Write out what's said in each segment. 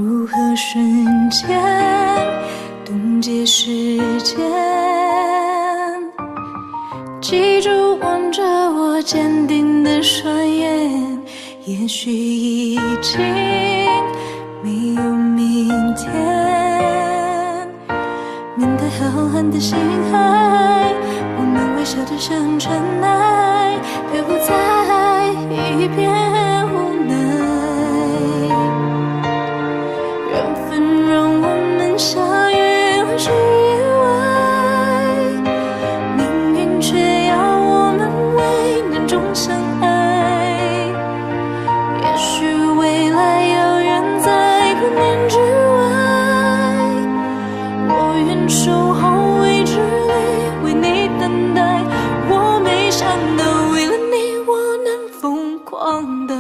如何瞬间冻结时间？记住望着我坚定的双眼，也许已经没有明天。面对浩瀚的星海，我们微笑着像尘埃，漂浮在一片无奈。缘分让我们相遇了是意外，命运却要我们为难中相爱。也许未来遥远在光年之外，我愿守候未知里为你等待。我没想到为了你我能疯狂到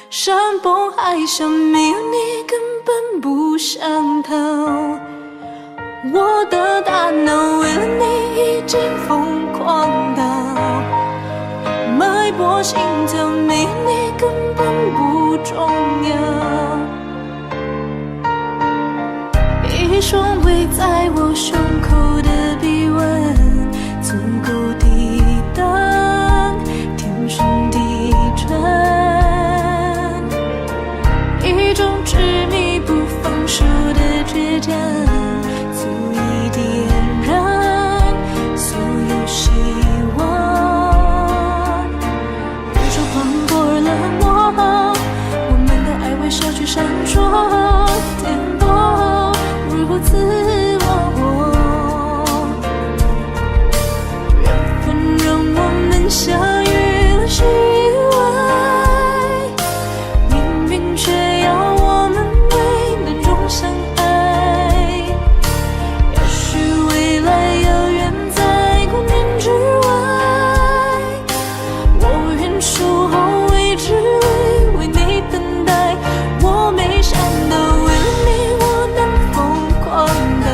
山崩海啸，没有你根本不想逃。我的大脑为了你已经疯狂到脉搏心跳，没有你根本不重要。一双围在我胸口的臂弯，足够抵挡天旋地转，一种执迷不放手的倔强，足以点燃所有希望。宇宙宽阔而冷漠，我们的爱微笑去闪烁，颠簸如此我。缘分让我们相遇了是意外，命运却要我们为难中相爱。也许未来遥远在光年之外，我愿守候未知里为你等待。我没想到为了你我能疯狂到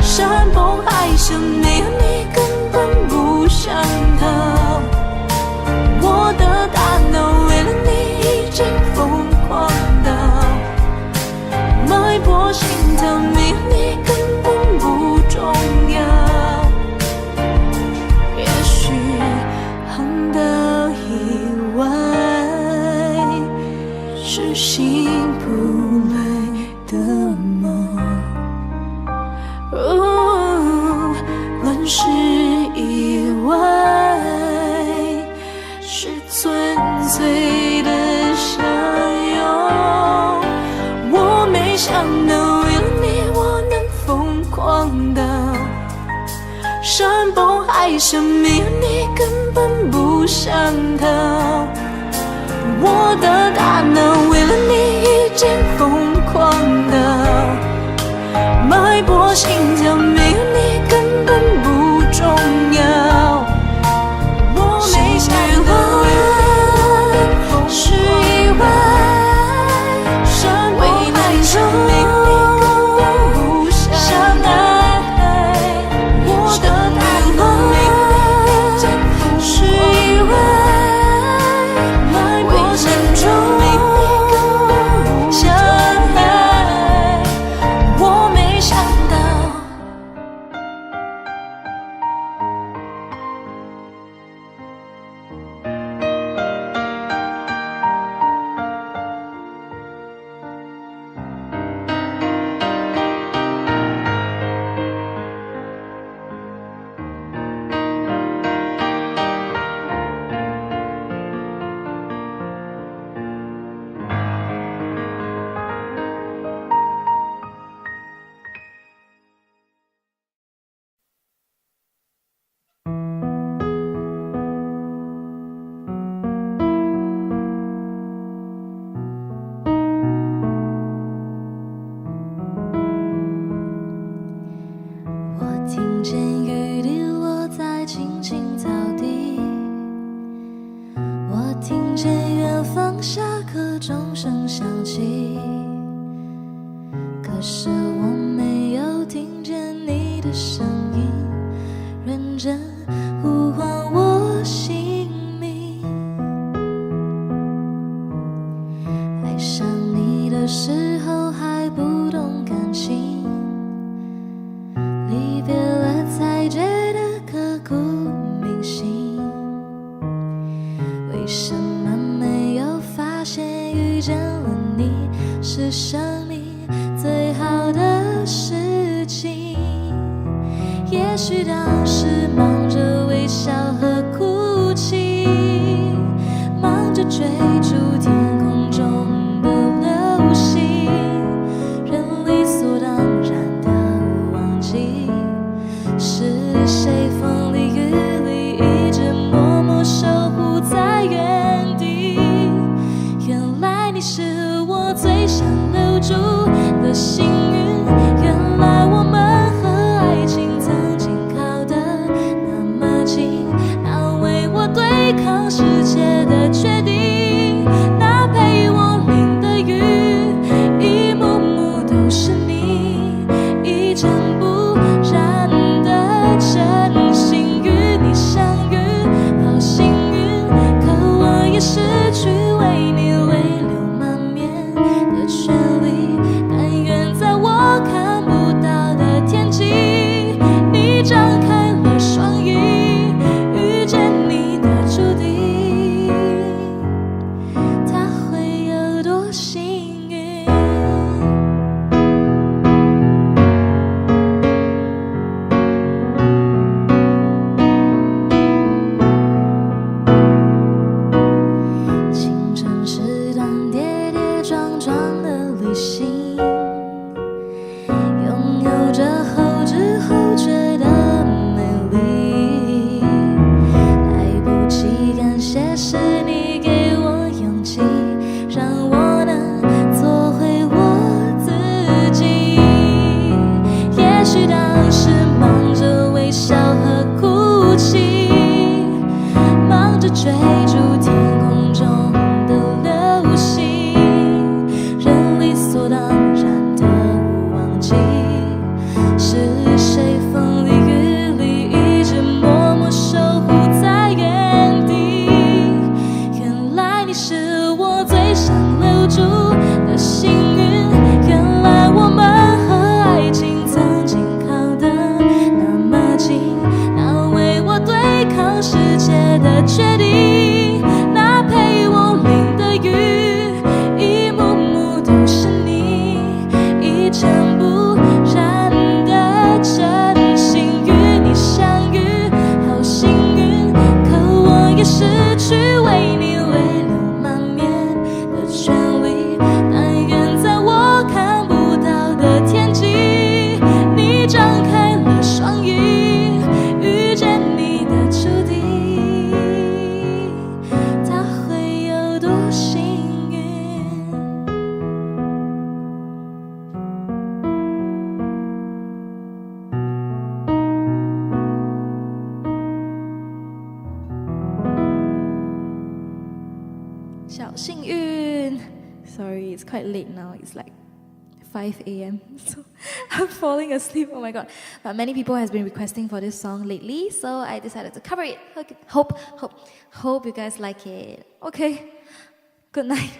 山崩海啸，没有你根本不想逃。我的大脑为了你已经疯狂到脉搏心跳，没有你根本不重要。也许航到意外是醒不来的梦。乱世意外是纯粹的相拥。我没想到为了你我能疯狂到山崩海啸，没有你根本不想逃。我的大脑为了你已经疯狂到脉搏心跳，没有你根本不重要。我没想到是意外，山崩海啸，没有你根本不想爱。我的大脑没有你已经是意外，脉搏心跳，没有你根本不想爱。我没想到。我听见雨滴落在青青草地，我听见远方下课钟声响起，可是我没有听见你的声音，认真呼唤我姓名。爱上你的事情。也许当时忙着微笑和哭泣，忙着追逐天空中的流星，人理所当然的忘记，是谁风里雨里一直默默守护在原地。原来你是我最想留住的幸运，原来我们和爱情曾经靠得那么近，那为我对抗世界的决定，那陪我淋的雨，一幕幕都是你，一尘不染的真心与你相遇，好幸运，可我也失去为你泪流满面的权利。但愿在我看不到的天际，你张开了双翼，遇见你的注定，他会有多幸运？青春是段跌跌撞撞的旅行，拥有着后知后觉的美丽，来不及感谢是你给我勇气，让我能做回我自己。也许当时忙着微笑和哭泣，忙着追逐天空中的流星，人理所当然的忘记，是谁风里雨里一直默默守护在原地。原来你是我最想留住的幸运，原来我们和爱情曾经靠得那么近，那为我对抗世界的决定，那陪我淋的雨，一幕幕都是你，一尘不染的真心与你相遇，好幸运，可我也失去为你泪流满面的权利。但愿在我看不到的天际，你张开了双翼，遇见你的注定，他会有多幸运？小幸运。Sorry, it's quite late now. It's like 5 a.m. So I'm falling asleep. Oh my god! But many people has been requesting for this song lately, so I decided to cover it. Okay. Hope you guys like it. Okay. Good night.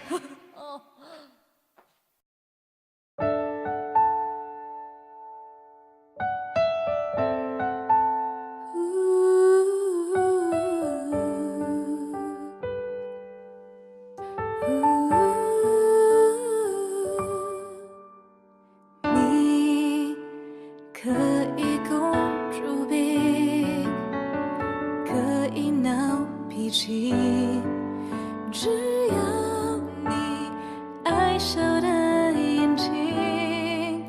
你可以公主病，可以闹脾气，只要你爱笑的眼睛，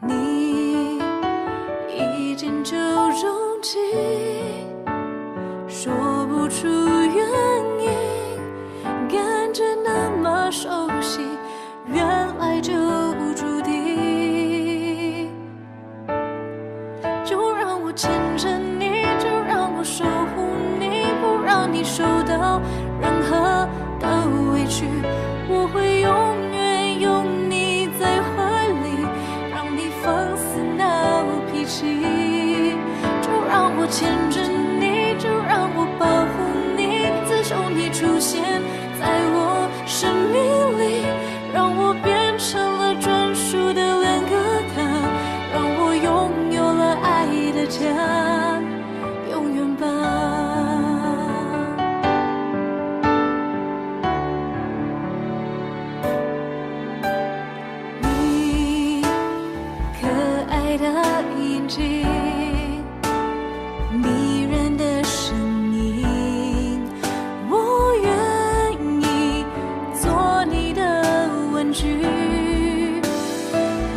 你一见就钟情，说不出原因，感觉那么熟悉，原来就注定。就让我牵着你，就让我守护你，不让你受到眼睛，迷人的声音，我愿意做你的玩具。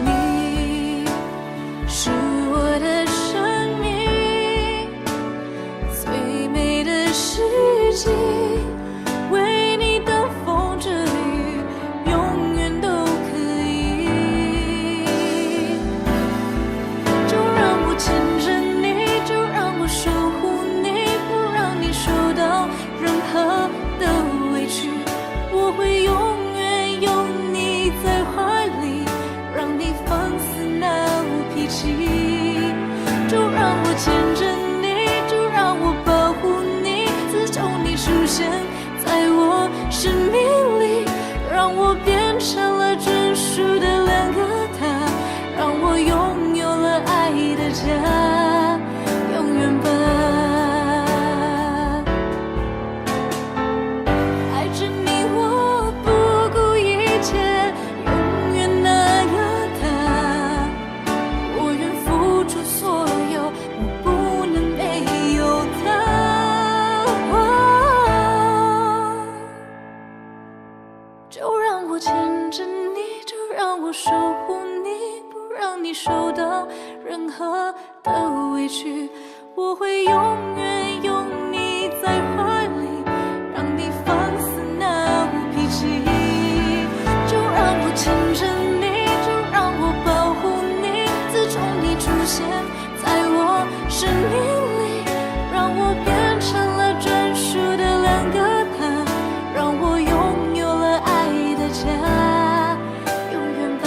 你是我的生命，最美的事情。为你等风着雨，永远都可以。就让我牵着你，就让我守护你，不让你受到任何的委屈。我会永远有你在怀里，让你放肆闹脾气。就让我牵着你，就让我保护你，自从你出现在我生命里，让我变成了专属的两个他，让我拥有了爱的家，永远吧。爱着你我不顾一切，永远那个他，我愿付出所有，我不能没有他。就让我牵着你，就让我守护你，不让你受到任何的委屈。我会永远有你在怀里，让你放肆闹脾气。就让我牵着你，就让我保护你，自从你出现在我生命里，让我变成了专属的两个他，让我拥有了爱的家，永远吧。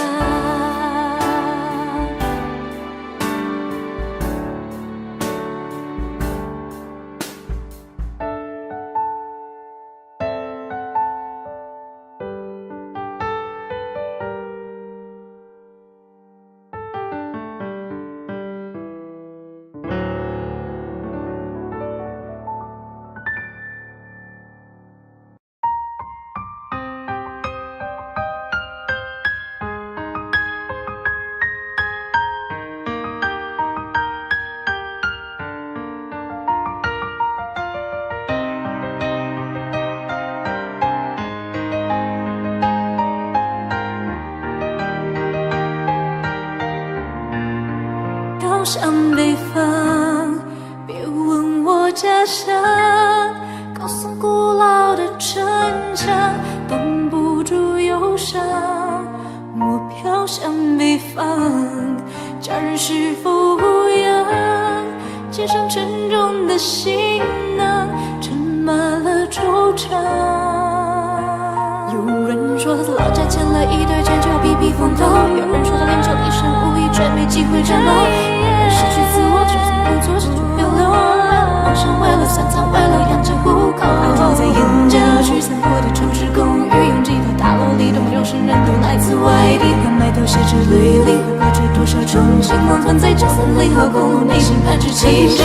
飘向北方，别问我家乡，高耸古老的城墙，挡不住忧伤。我飘向北方，假日是否无恙？肩上沉重的行囊，盛满了惆怅。有人说老家牵了一对剑就要避避风头，有人说他练就一身武艺却没机会战斗，有人失去自我就算不做事就别留。梦想为了三餐，为了养家糊口，住在眼角去散步的城市公寓，拥挤的大楼里的陌生人都来自外地，他埋头写着履历，会抱着多少憧憬，梦团在这森林和公路内心盼着奇迹。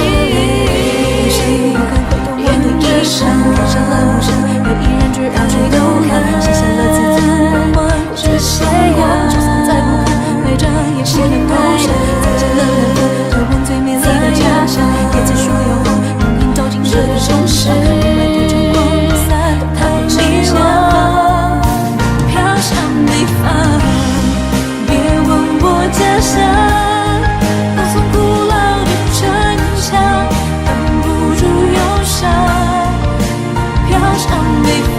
不敢回头望的衣裳，看上了梦想，又依然决然垂头看，写下了自尊梦幻过着斜阳，就算再不堪，陪着也心很投降。再见了南方，渴望最美丽的家乡，别再说要红，永远走进这个城市，不买对晨光雨伞，都太理想。飘向北方，别问我家乡，高耸古老的城墙，挡不住忧伤。飘向北方，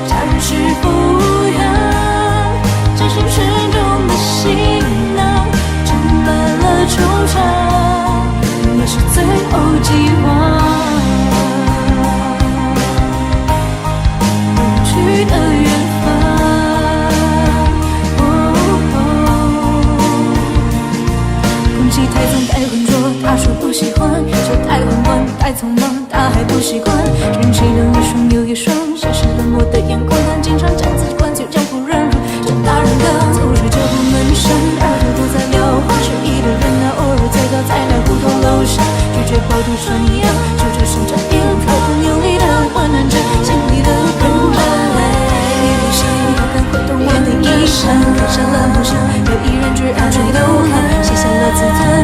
假日是否无恙？肩上沉重的行囊，盛满了惆怅，也是最后计划。不去的远方。空气太脏太浑浊，他说不喜欢；车太缓慢太匆忙，他还不习惯。人气人一双又一双，现实冷漠的眼光，经常将自己灌醉，江湖人如这大人刚走出这部门上，耳朵都在聊话，失意的人啊，偶尔醉倒在那胡同楼上，拒绝暴徒涮羊，就这生长一路跳动用力的患难着心里的挣扎。一路上不敢回头望的衣裳，看上了梦想，又依然决然垂头看，写下了自尊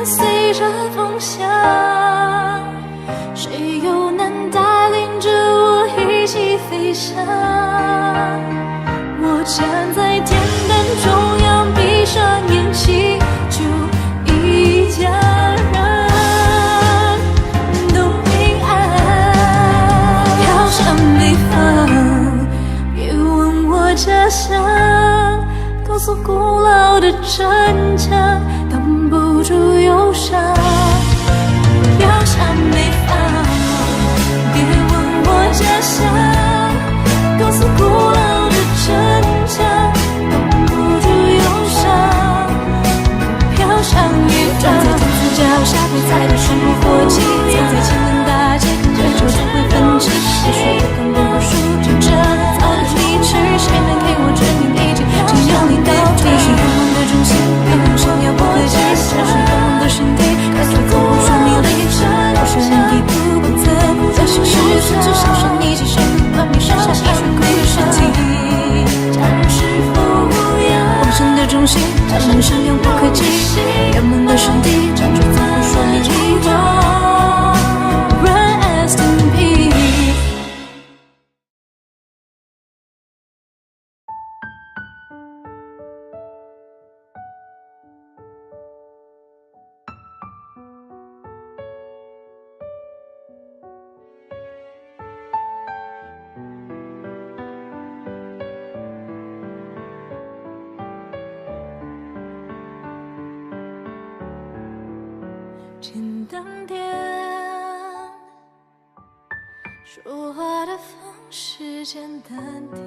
跟随着风向，谁又能带领着我一起飞翔？我站在天灯中央，闭上眼祈求一家人都平安，飘向北方。别问我家乡，告诉古老的城墙，挡不住忧伤。飘向北方，别问我家乡，告诉古老的城墙，挡不住忧伤。飘向远方，站在天子脚下，不再对生活起，走在前门大街，看着就会分歧。也许不肯不输，就这早已离去，谁能给我指明一切？只要你到底，是愿望的中心，愿望闪耀不可及，就是愿望的身体，告诉我说你离开，我是人一步不曾在现实，只想说你其实完美剩下一双空的身体，家人是否无恙？梦想的中心，家人闪耀不可及，愿望的身体，站着总会说你离开。Rest in peace。简单点，说话的方式简单点，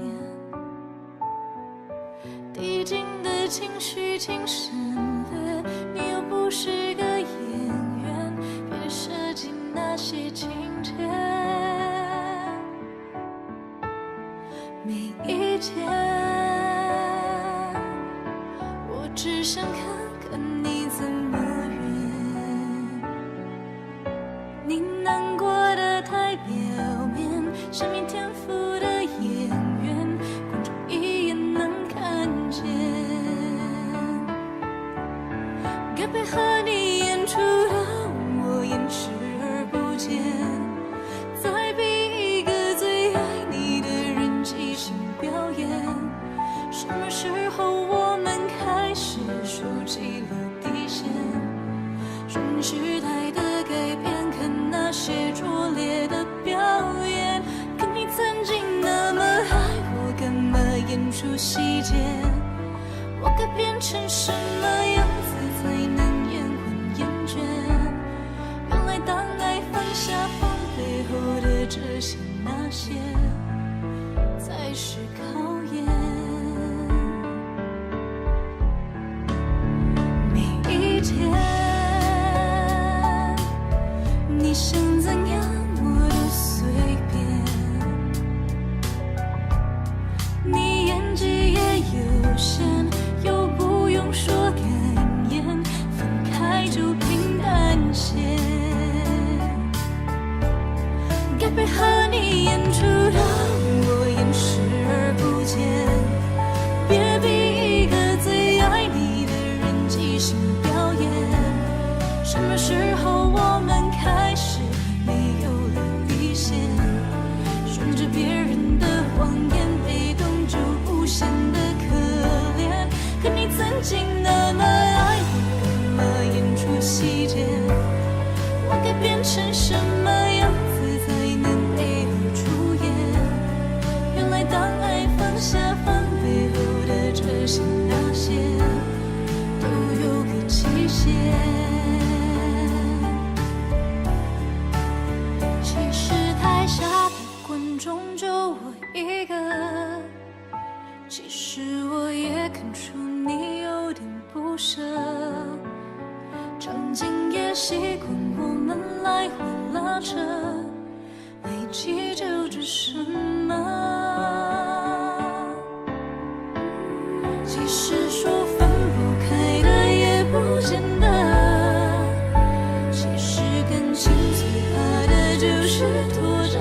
递进的情绪请省略，你又不是个演员，别设计那些情节。每一天，我只想看看你怎么你难过的太表面，像没天赋的演员，观众一眼能看见。该配合你演出的我演视而不见，再逼一个最爱你的人即兴表演。什么时候我们开始收起了底线？顺时代的改变，看那些拙劣的表演。可你曾经那么爱我，干嘛演出细节？我该变成什么样子才能延缓厌倦？原来当爱放下放背后的这些那些，才是考验。每一天你想怎样我都随便，你演技也有限，又不用说感言，分开就平淡些。该配合你演出的我演视而不见，别逼一个最爱你的人即兴表演。什么时候我们开始没有了底线？顺着别人的谎言，被动就无限的可怜。可你曾经那么爱我，干嘛演出细节？我该变成什么样子才能配合出演？原来当爱放下放背后的这些那些，都有个期限。台下的观众就我一个，其实我也看出你有点不舍。场景也习惯我们来回拉扯，没记住这什么？其实说分不开的也不见得，其实感情最怕的就是拖着，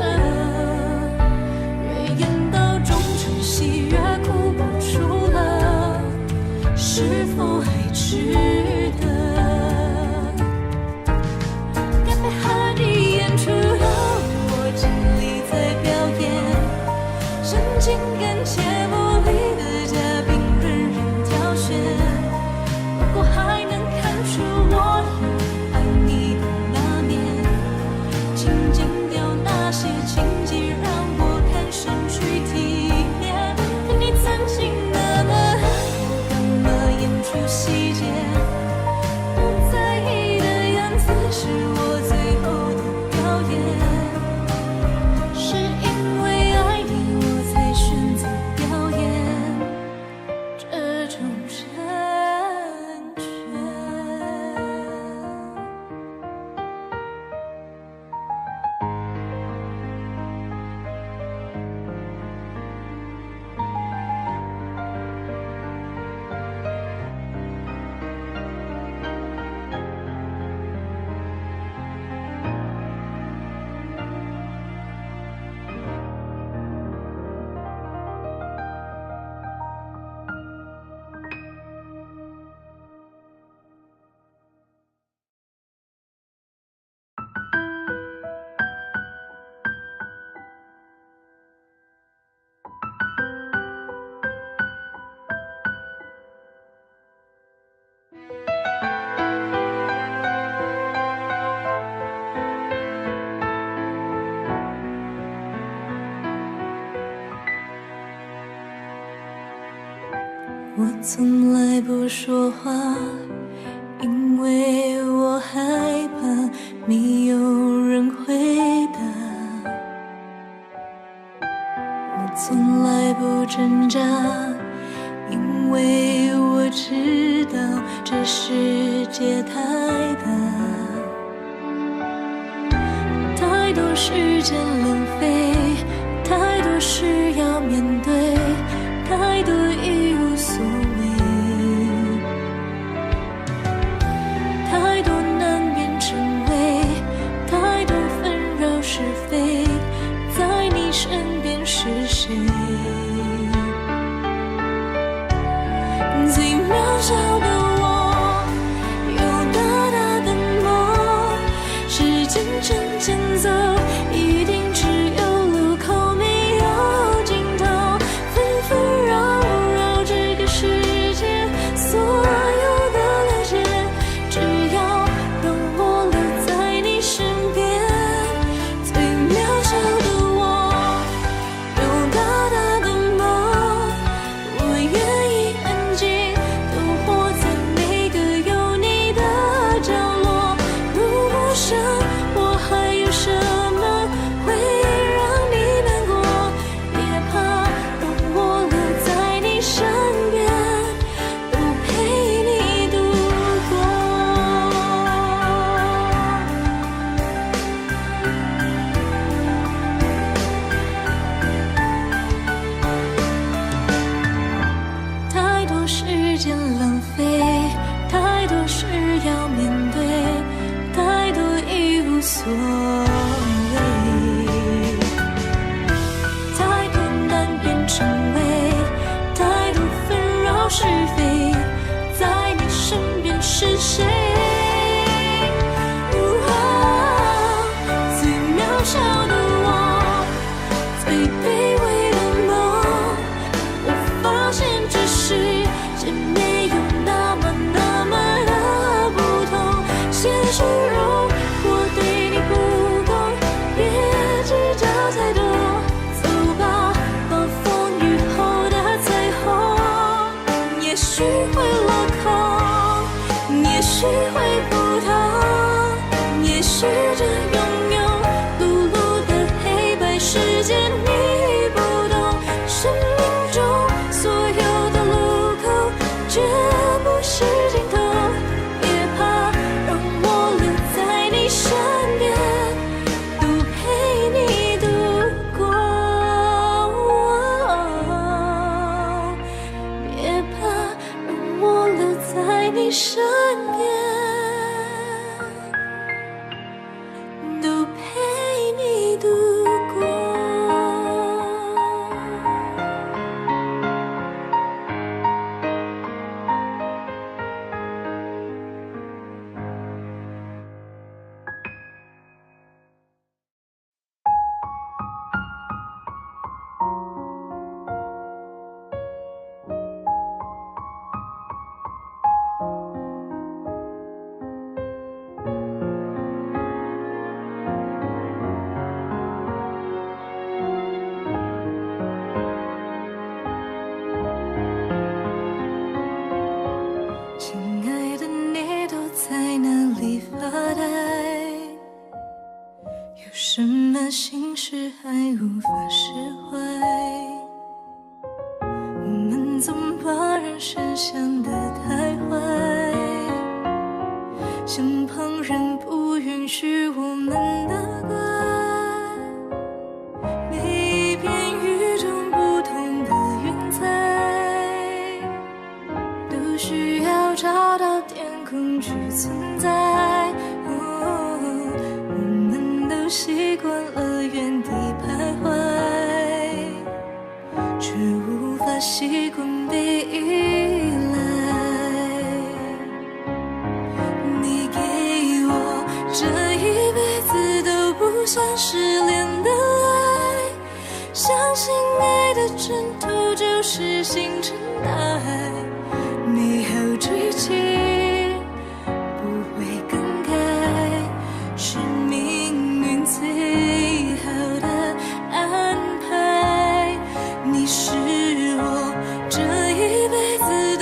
越演到中场戏越哭不出了，是否还值得？我从来不说话，因为我害怕没有人回答。我从来不挣扎，因为我知道这世界太大，太多时间浪费，太多事要面对，太多已无所谓，太多难辨成为，太多纷扰是非，在你身边是谁？最渺小的我，有大大的梦，时间正前走，一定只有路口没有尽头，纷纷扰扰这个世界，所有的了解，只要让我留在你身边。最渺小的我，有大大的梦，我愿意安静地活在每个有你的角落。如果生活还有什么会让你难过，别怕，让我留在你身边，都陪你度过。太多时间浪费，太多事要面对，太多已无所谓，太多难辨成为，太多纷扰是非，在你身边是谁？最渺小的我，最卑微的梦，我发现这世界没有那么的不同，现实如果对你不公，别计较太多，走吧，暴风雨后的彩虹，也许会落空，也许会普通，也许这庸庸碌碌的黑白世界你不懂，生命中所有的路口绝不是尽头，别怕，让我留在你身边，都陪你度过。别怕，让我留在你身边，都陪你度过。亲爱的，你都在哪里发呆？有什么心事还无法释怀？我们总把人生想得太坏，像旁人不允许我们的怪。每一片与众不同的云彩，都需要找到天空去存在。我们都习惯了原地徘徊，却无法习惯被依赖。你给我这一辈子都不想失联的爱，相信爱的征途就是星辰大海，美好剧情不会更改，是命运最好的安排。你是我这一辈子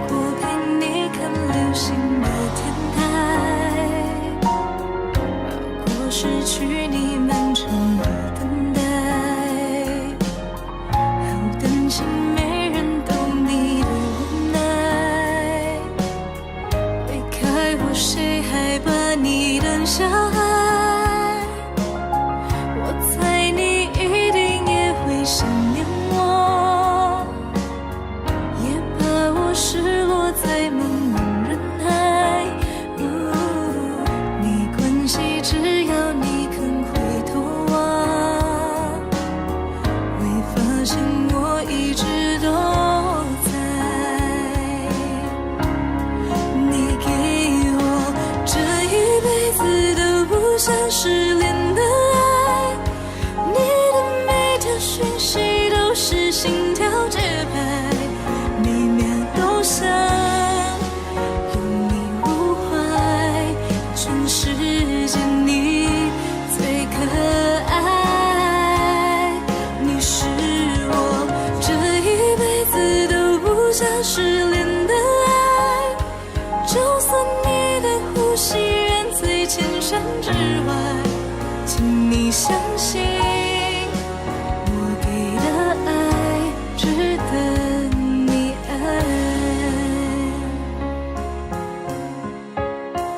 过陪你看流星的天台，熬过失去你漫长的等待，好担心没人懂你的无奈，离开我谁还把你当小孩？我猜你一定也会想念我，也怕我失落在茫茫人海。没关系，只要你肯回头望，会发现我一直都在。你给我这一辈子都不想失联的爱，你的每条讯息都是心跳节拍，每秒都想拥你入怀，全世界你最可爱。你是我这一辈子都不想失联的爱，就算你的呼吸远在千山之外，请你相信我给的爱值得你爱。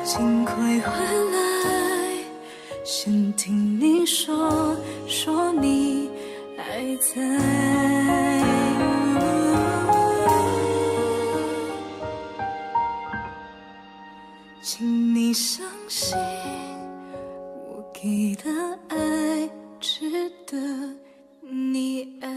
尽快回来，先听你说你还在。请你相信我给的爱值得你爱。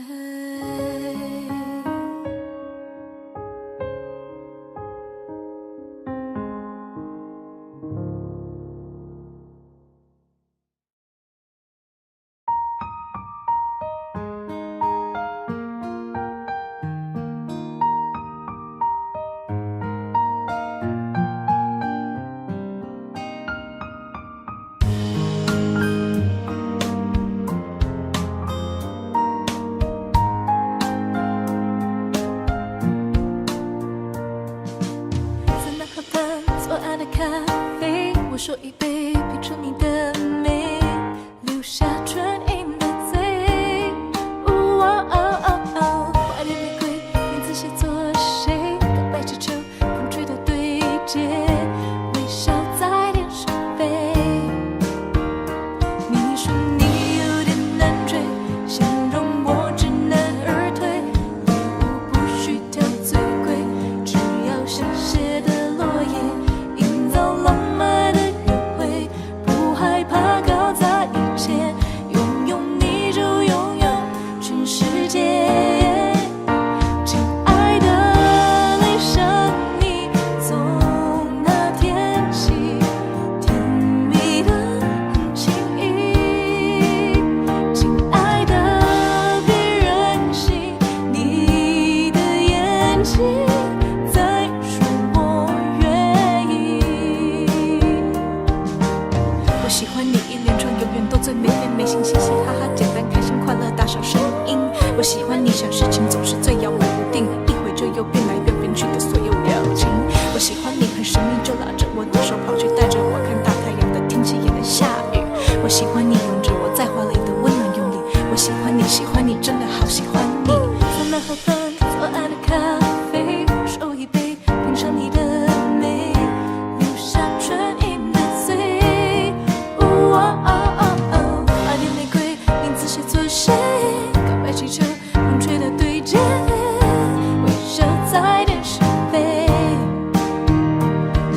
咖啡，我说一杯，品尝你的美，留下唇印的嘴。花店玫瑰，名字写作谁？告白气球，风吹的对接，微笑在天上飞。你说你有点难追，形容我知难而退，礼物不需挑最贵，只要香榭的落叶。浪漫的约会，不害怕搞砸一切，拥有你就拥有全世界。亲爱的，爱上你从那天起，甜蜜的很轻易。亲爱的，别任性，你的眼睛在说我愿意。我喜欢你一连串永远都最美美美，嘻嘻嘻哈哈，简单开心快乐大小声音。我喜欢你想事情总是最摇摆不定，一会就又变来又变去的所有表情。我喜欢你很神秘，就拉着我的手跑去带着我看大太阳的天气也能下雨。我喜欢你拥着我在怀里的温暖用力。我喜欢你，喜欢你，真的好喜欢你。慢慢喝饭，做爱的咖啡，手一杯，品尝你的美，留下唇印的嘴。花店玫瑰，名字写作谁？告白气球，风吹的对接，微笑在天上飞。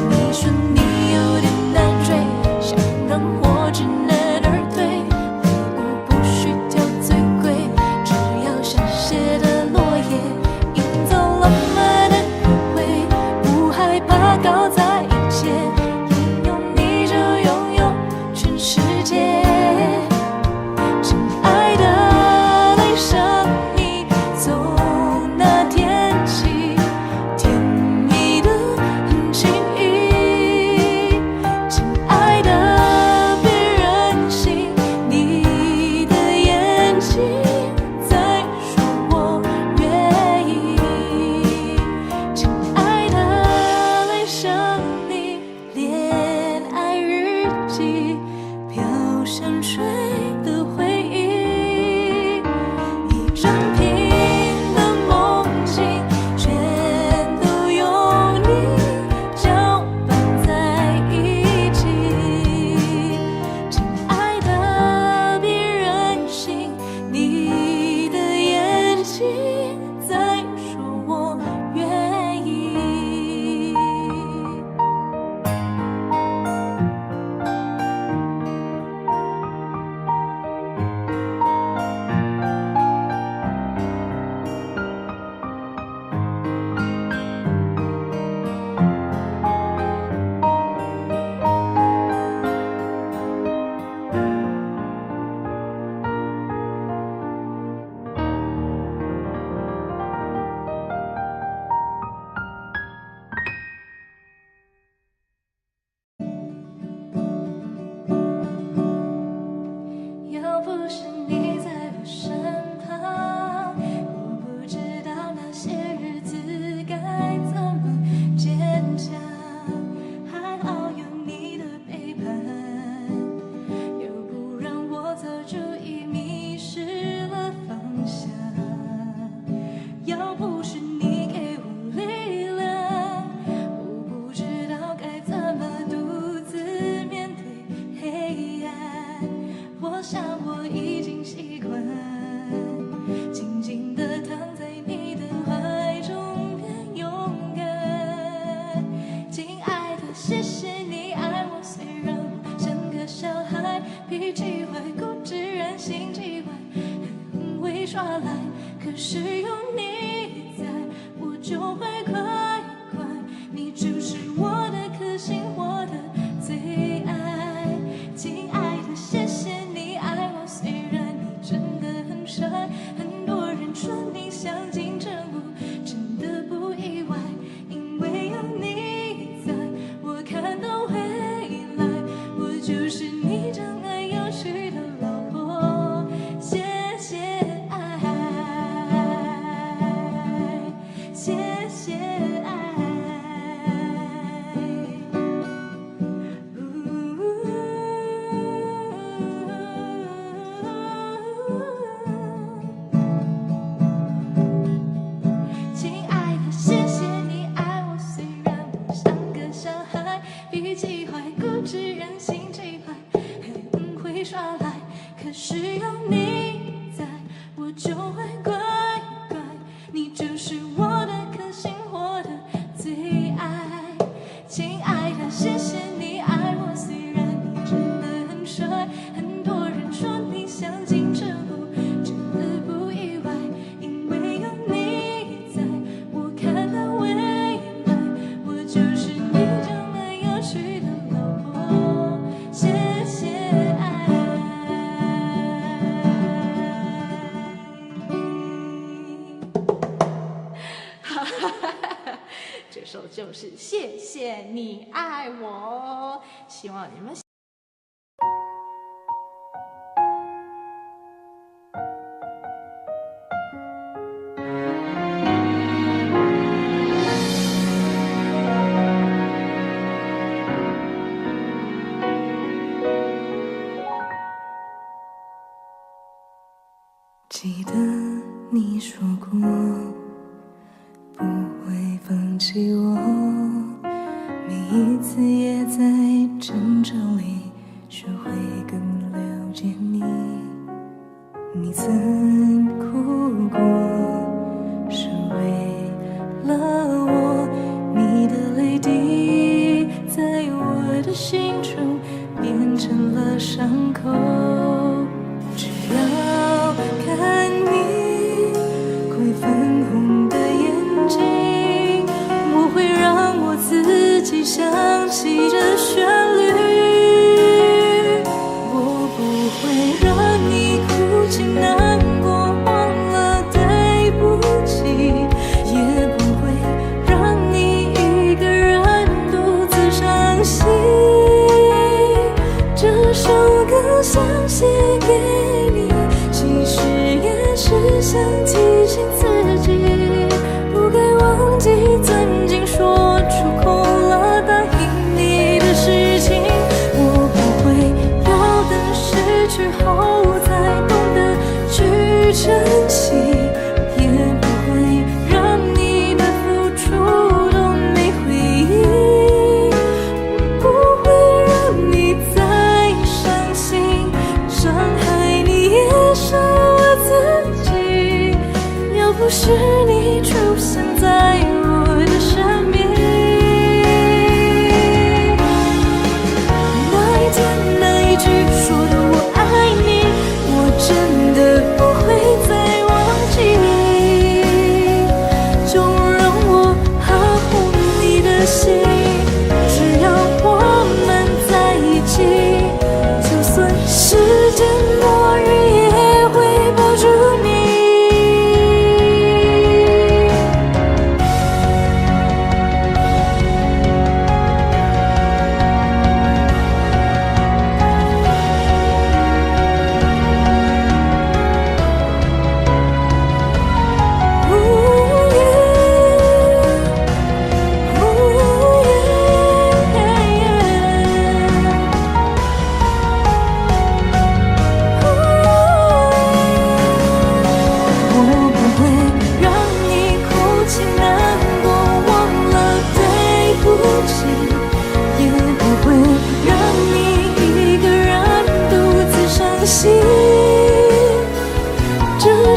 你说你有点难追，想让我知难而退，礼物不需挑最贵，只要香榭的落叶，营造浪漫的约会，不害怕搞砸一切，拥有你就拥有全世界。亲爱的，习惯，静静地躺在你的怀中变勇敢。亲爱的，谢谢你爱我，虽然我像个小孩，脾气坏，固执任性极坏，很会耍赖，可是有你在，我就会乖乖。你就是我的颗心，我的最爱。亲爱的，谢谢你爱我，虽然你真的很帅，很多人说你像金城武，真的不意外，因为有你在，我看到未来，我就是你真爱有趣的老婆。谢谢爱，谢谢爱。亲爱的，谢谢你爱我，虽然我像个小孩，脾气坏，固执任性极坏，很会耍赖，可是有你在，我就会乖乖。你就是我的颗心，我的最爱。亲爱的，谢谢你爱我，虽然你真的很帅，很多人说你像金城武，真的不意外，因为有你在，我看到未来，我就是你真爱有趣的老婆。谢谢爱。这首就是谢谢你爱我，希望你们。记得你说过不会放弃我，每一次也在争吵里学会更了解你。你曾哭过是为了我，你的泪滴在我的心中变成了伤口。只要看你快粉红的眼睛，我会让我自己想起这旋律。我不会让你哭泣难过，忘了对不起，也不会让你一个人独自伤心。这首歌想写给你，其实也是想提醒自己，不该忘记曾经说出口了答应你的事情。我不会要等失去后才懂得去珍惜，也不会让你的付出都没回应。不会让你再伤心，伤害你也伤了自己。要不是你出现在我的身边，那一天那一句说的我爱你，我真的不会再忘记。就让我呵护你的心，只要我们在一起，就算世界末日也会抱住你。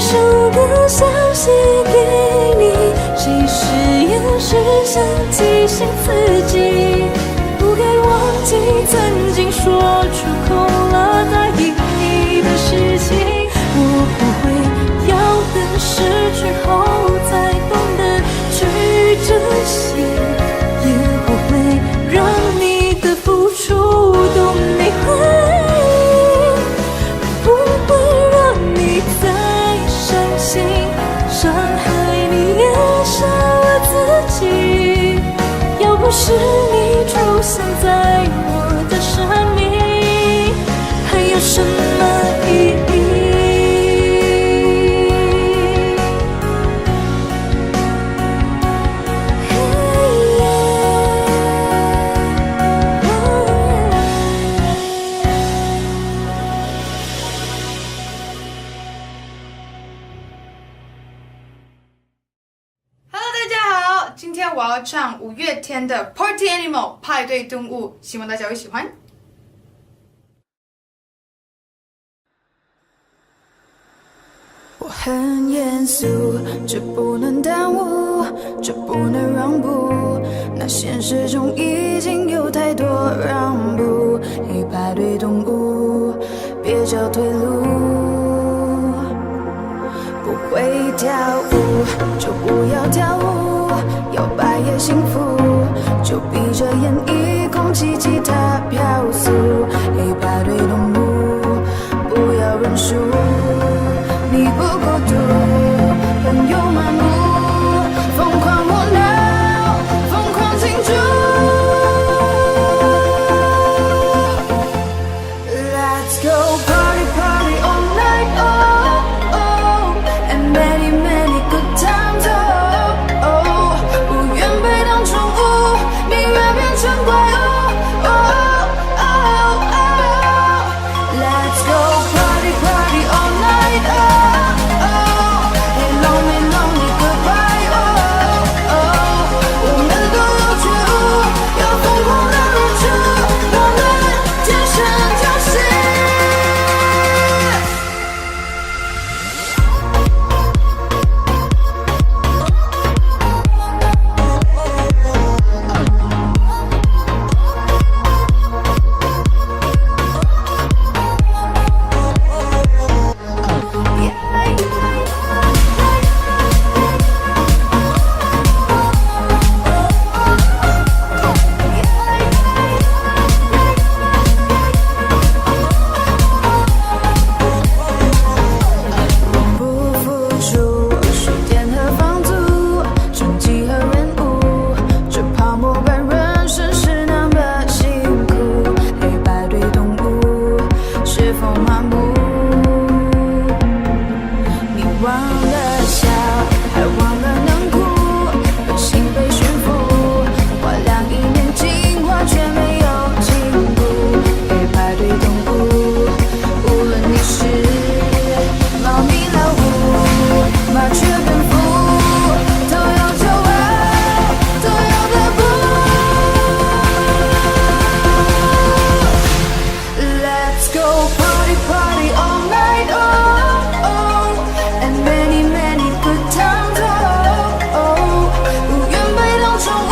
首歌消息给你，其实也是想提醒自己，不该忘记曾经说出口了答应你的事情。我不会要等失去后才懂得去珍惜，也不会让你的付出都没回应，不会让你再伤心，伤害你也伤了自己。要不是你出现在我的生命，还有什么意义？Hello， 大家好，今天我要唱五月天的《Party Animal》派对动物，希望大家会喜欢。我很严肃，这不能耽误，这不能让步，那现实中已经有太多让步。嘿，派对动物，别找退路，不会跳舞就不要跳舞，摇摆也幸福，就闭着眼一空气吉他飘速。嘿，派对动物，不要认输，你不孤独，朋友漫步，疯狂胡闹，疯狂庆祝。Let's go party party all night, oh oh, and many many good times, oh oh。不愿被当宠物，宁愿变成怪物。Let's go party party all night, oh oh, hey lonely lonely goodbye, oh oh。我们都有觉悟，要疯狂的入住，我们天生就是。不付出水电和房租，生计和任务，这泡沫般人生是那么辛苦。嘿，派对动物，是否麻木？你忘了笑，还忘了能哭，本性被驯服，花两一年进化却没有进步。嘿，派对动物，无论你是猫咪老虎，麻雀蝙蝠，都有骄傲，都有的不。Let's go party party all night, oh oh, and many many good times, oh oh。不愿被当宠物，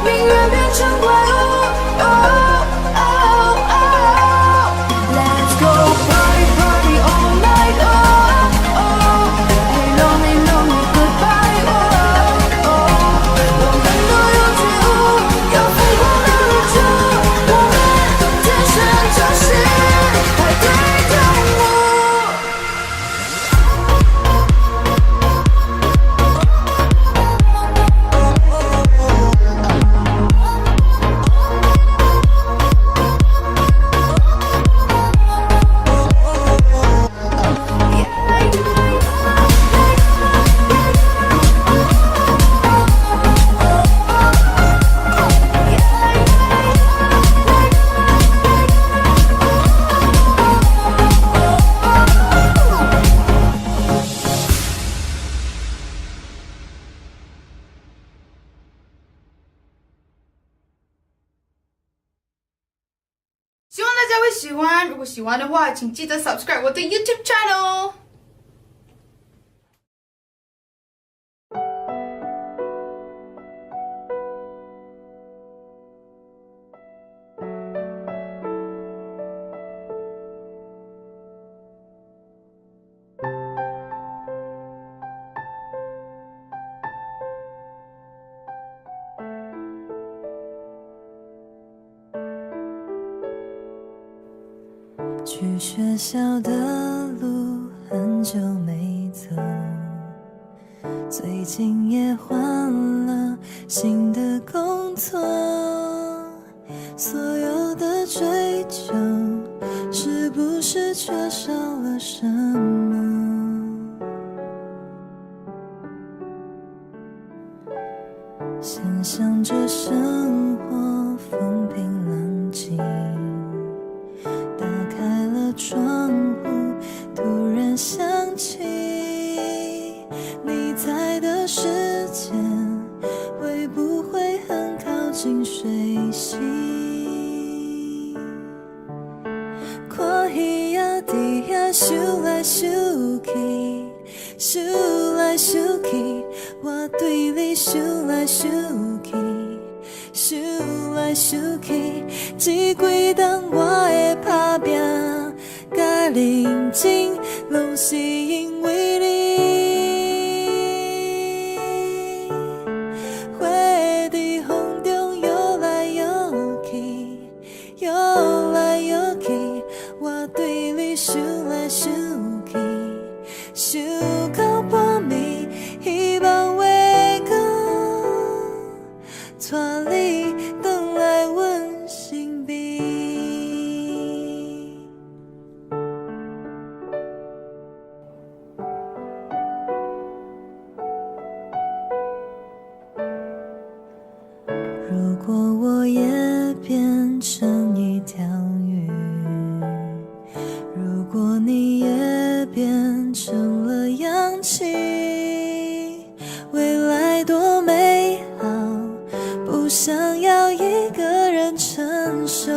宁愿变成怪物，oh oh oh。Let's go party party all night, oh oh, hey lonely lonely goodbye, oh oh。我们都有觉悟，要疯狂的入住，我们天生就是派对动物。希望大家会喜欢，如果喜欢的话，请记得 subscribe 我的 YouTube channel。去学校的路很久没走，最近也换了新的工作，所有的追求是不是缺少了什么？想象着生活风平浪静，打开了窗户，突然想起你在的时间会不会很靠近睡醒？看鱼仔伫遐游来游去，游来游去，我对你想来想去，想来想去，这几冬我的打拼甲认真，拢是因为你。花在风中摇来摇去，摇来摇去，我对你想来想去，想到半暝，希望月光带你回来阮身边。如果我也变成一条鱼，如果你也变成了氧气，未来多美好，不想要一个人承受。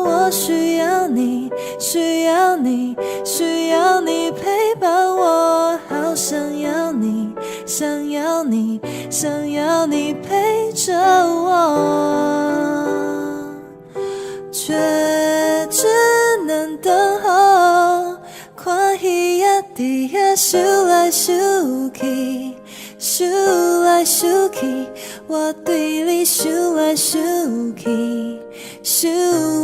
我需要你，需要你，需要你陪伴我，好想要你，想要你，想要你陪着我，却只能等候。看鱼仔伫遐游来游去，游来游去，我对你想来想去，想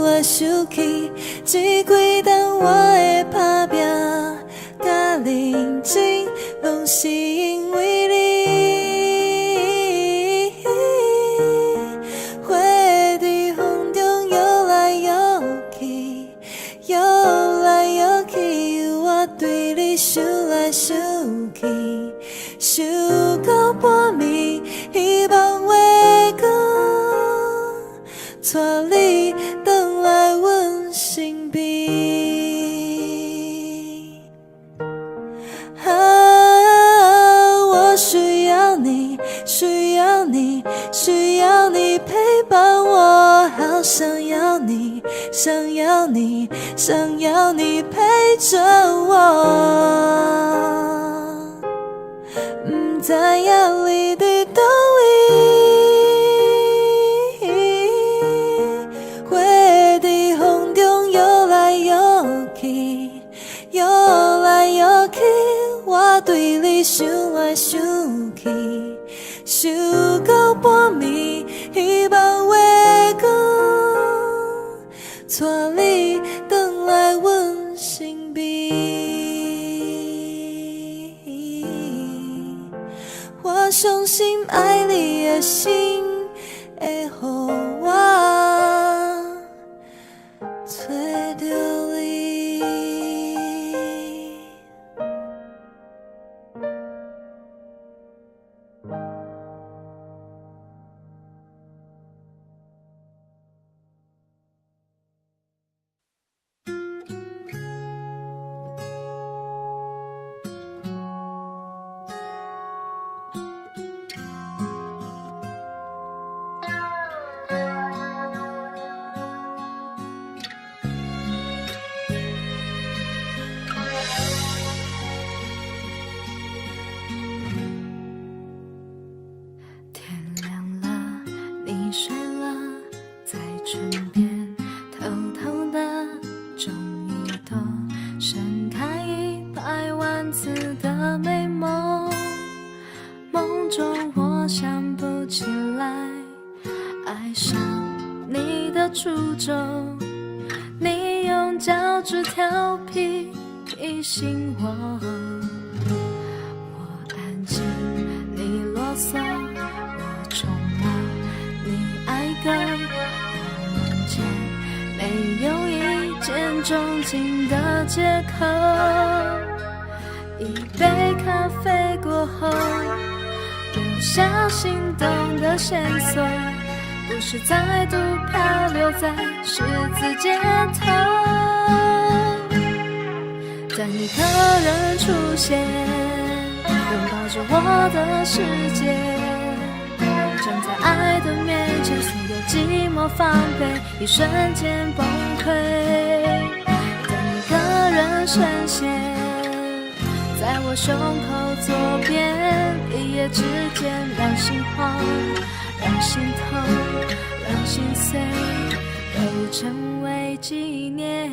来想去，这几冬我的打拼甲认真，拢是因为你。花在风中摇来摇去，摇来摇去，我对你想来想去，想到半暝，希望月光带你回来阮身边。我需要你，需要你，需要你陪伴我，好想要你，想要你，想要你陪着我，不知影你伫倒位，花在风中摇来摇去，摇来摇去，我对你想来想去，想到半暝，希望月光带你回来阮身边。我相信爱你的心会予我找到你。舟，你用胶纸调皮提醒我，我安静，你啰嗦，我宠骂，你爱歌，我梦见没有一见钟情的借口。一杯咖啡过后，留下心动的线索，故事再度漂流在十字街头。等一个人出现，拥抱着我的世界，站在爱的面前，所有寂寞防备一瞬间崩溃。等一个人深陷在我胸口左边，一夜之间让心慌，让心痛，让心碎，都成为纪念。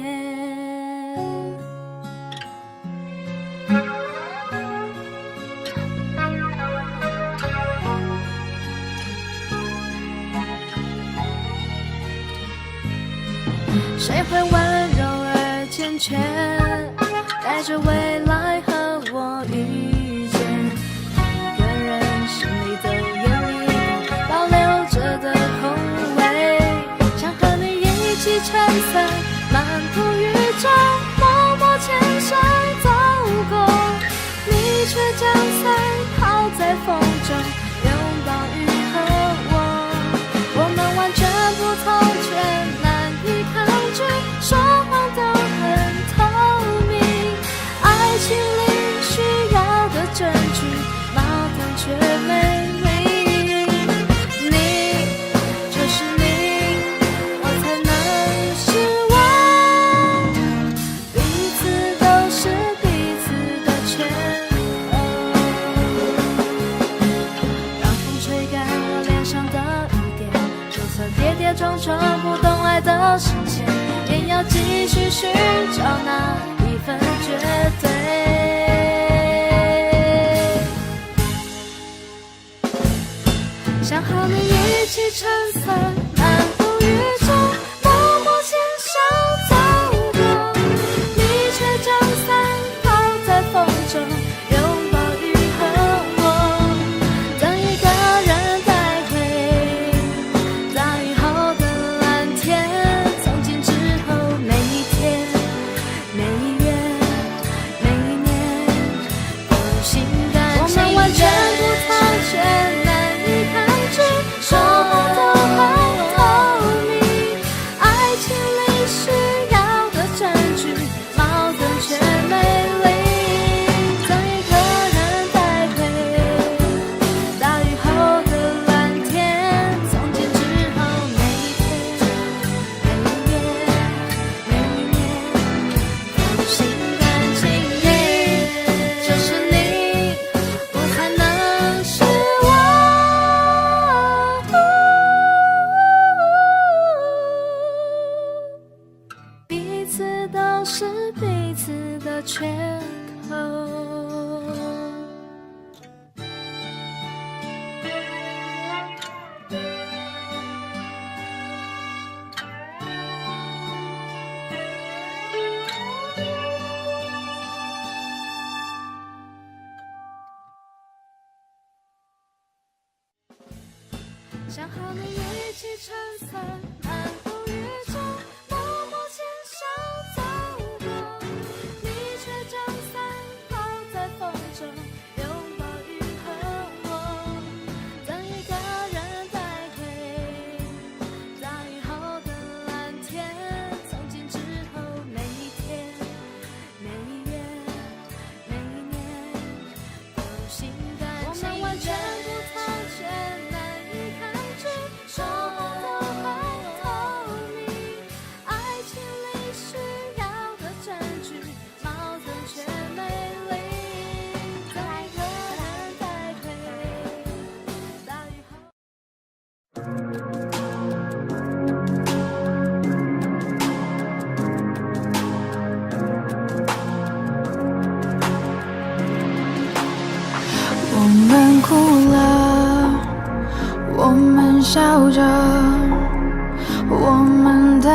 谁会温柔而健全，带着未来和我遇见？每个人心里都有一个保留着的空位，想和你一起撑伞漫步雨中，默默牵手走过，你却将伞抛在风中，拥抱雨和我们完全不同，却难以抗拒，说谎都很透明，爱情里需要的证据，矛盾却美丽。你就是你，我才能是我，彼此都是彼此的缺口，让风吹干我脸上的雨点，就算跌跌撞撞不懂爱的深浅，也要继续寻找那一份绝对。想和你一起撑伞漫步雨中，默默牵手走过，你却将伞抛在风中，拥抱雨和我，等一个人带回大雨后的蓝天，从今之后每一天每一月每一年都心甘情愿，我们完全不同，却难以抗拒，说话都很透明，爱情里需要的证据，矛盾却美丽。等一个人带回大雨后的蓝天，从今之后每一天每一月每一年都心甘情愿，就是你，我才能是我，彼此都是彼此的缺口。想和你一起撑伞漫步雨中，默默牵手走过，你却将伞抛在风中，拥抱雨和我，等一个人带回大雨后的蓝天，从今之后每一天每一月每一年都心甘情愿，我们完全不同，却难以抗拒，说话都很透明，爱情里需要的证据，矛盾却美丽。等一个人带回大雨后。我们哭了，我们笑着，我们带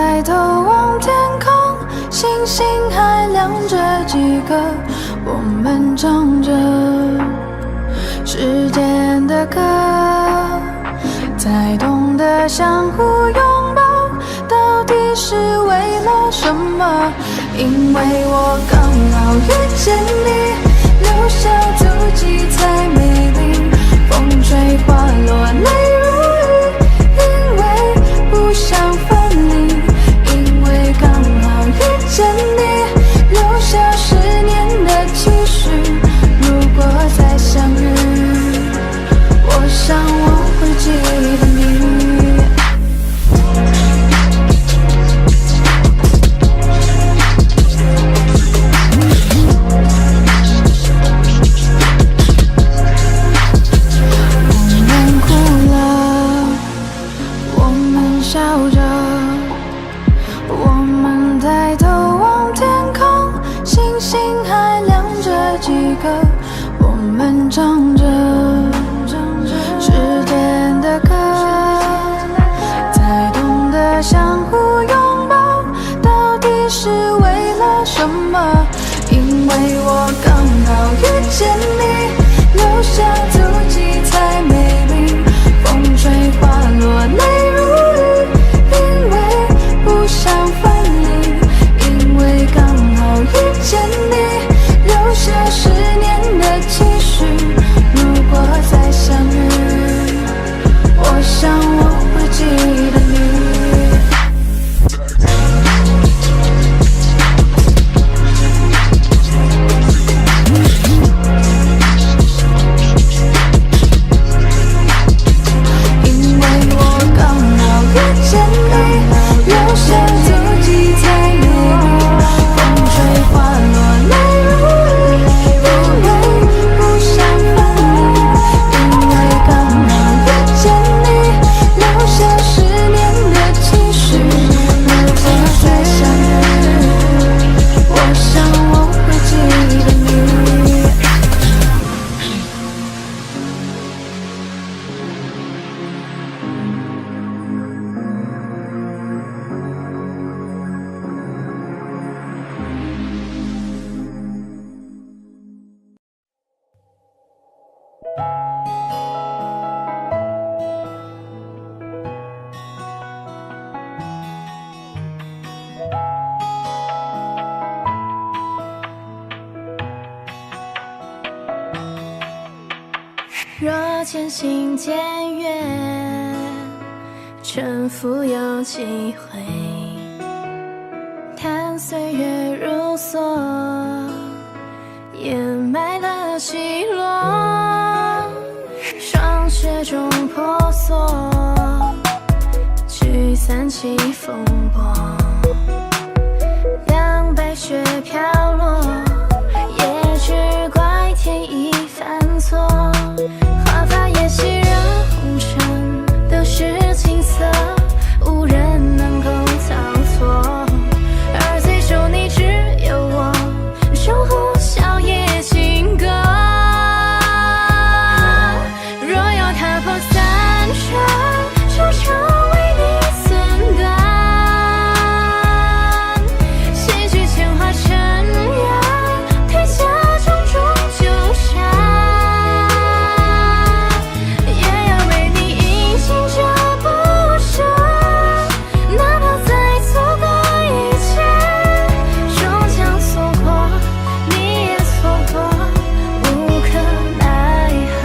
星还亮着几个，我们唱着时间的歌，才懂得相互拥抱，到底是为了什么？因为我刚好遇见你，留下足迹才美丽，风吹花落泪如雨，因为不想分离，因为刚好遇见你，留下10年的期许，如果再相遇，我想我会记得你。笑着，我们抬头望天空，星星还亮着几个，我们唱着时间的歌，才懂得相互拥抱，到底是为了什么？因为我刚好遇见你，留下足迹才美丽，风吹花落泪如雨，因为不想分离，因为刚好遇见你，留下10年的期许，如果再相遇，我想我会记得你。若渐行渐远，沉浮有几回，叹岁月如梭，掩埋了起落，霜雪中婆娑，聚散起风波，让白雪飘落，也只怪天意犯错，华发也袭染红尘，都是青涩，无人能够操作，而最终你只有我，守护笑靥情歌。若要踏破三川，就成为你寸断，洗去铅华尘缘，褪下种种纠缠，也要为你饮尽这不舍，哪怕再错过一切，终将错过，你也错过，无可奈何。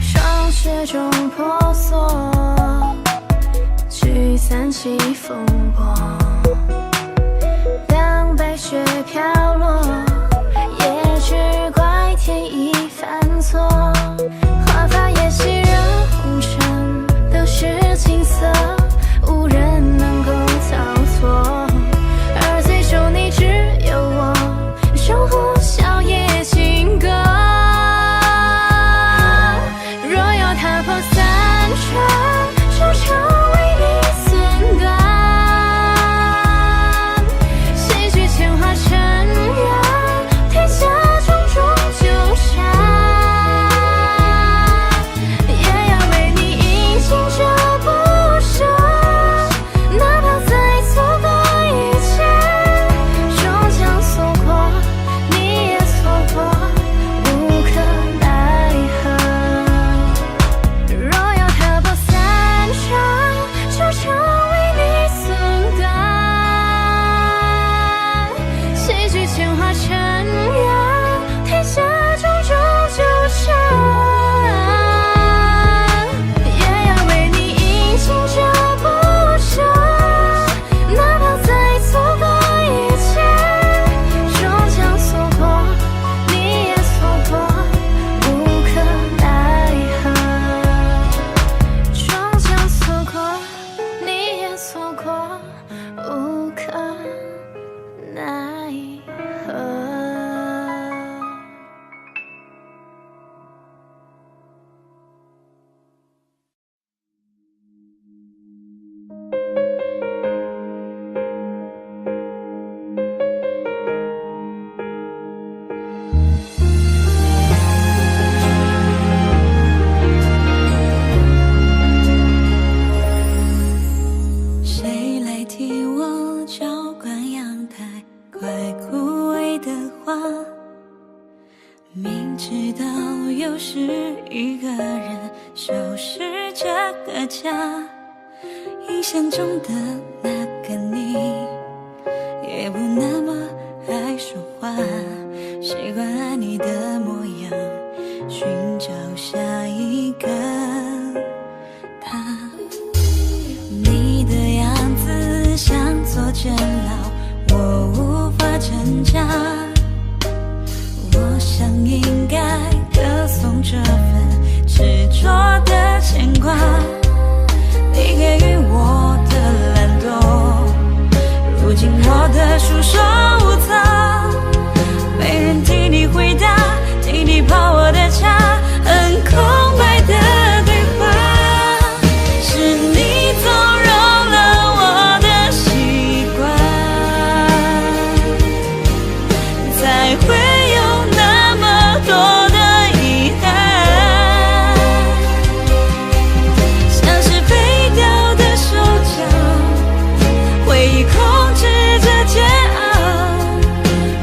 霜雪中婆娑，聚散起风波，让白雪飘落，也只怪天意犯错，华发也袭染红尘，都是青涩，无人能够操作，而最终你只有我，守护笑靥情歌。若要踏破三川，就成为你寸断，错过，无可奈何。谁来替我浇灌阳台快枯萎的花？明知道又是一个人收拾这个家，印象中的那个你也不那么爱说话，习惯爱你的模样，寻找下一个他。你的样子像座监牢，我无法挣扎。我想应该歌颂这份执着的牵挂，你给予我的懒惰，如今我的束手无策，没人替你回答，替你泡我的茶，很空白的对话，是你纵容了我的习惯，才会有那么多的遗憾，像是飞掉的手脚，回忆控制着煎熬，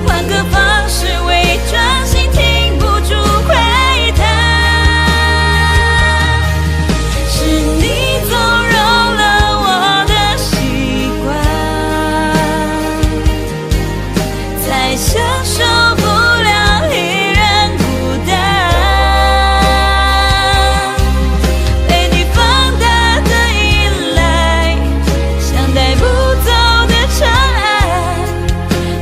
换个方式伪装，心停不住回弹，是你纵容了我的习惯，才享受不了一人孤单，被你放大的依赖，像带不走的尘埃，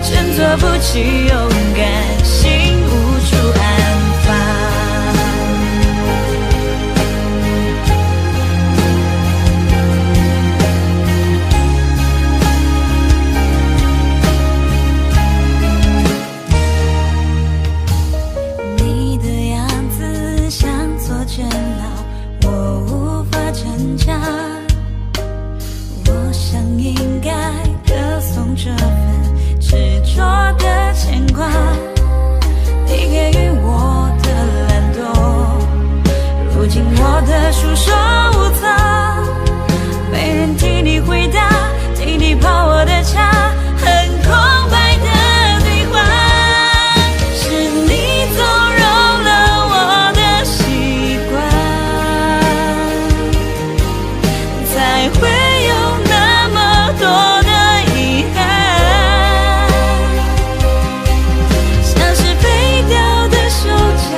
振作不起勇敢，心无处安放。你的样子像座监牢，我无法挣扎。我想应该歌颂这份执着的牵挂，你给予我的懒惰，如今我的束手无策，没人替你回答，替你泡我的茶，很空白的对话，是你纵容了我的习惯，才会有那么多的遗憾，像是飞掉的手脚，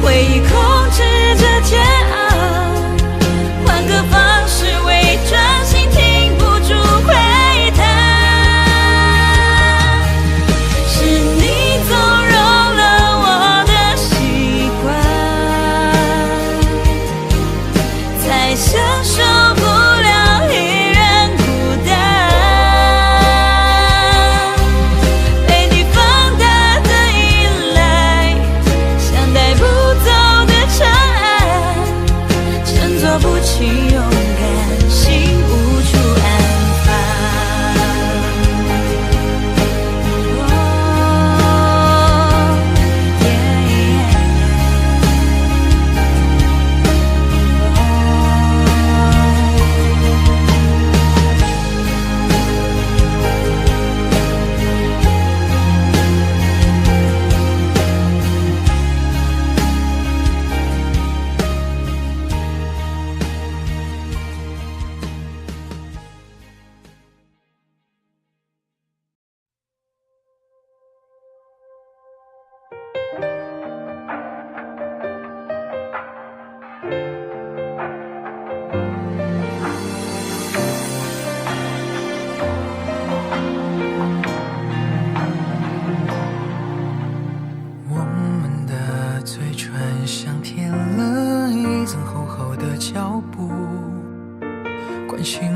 回忆控制着煎熬，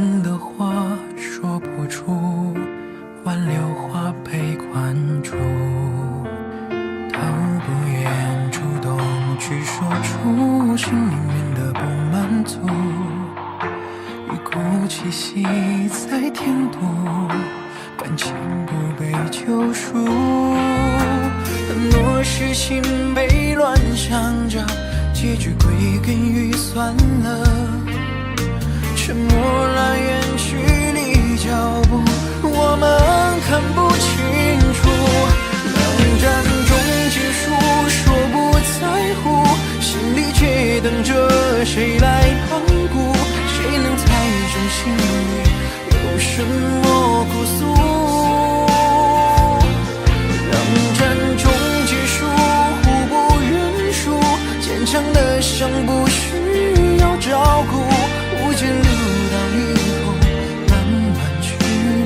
真的话说不出，挽留话被关注，逃不愿主动去说出心里面的不满足，一股气息在添堵，感情不被救赎，很多事情被乱想着，结局归根于算了，沉默来远距离脚步，我们看不清楚，冷战中结束，说不在乎，心里却等着谁来旁顾，谁能猜中心里有什么苦诉，冷战中结束，互不认输，坚强的像不需要照顾，无间路到以后慢慢去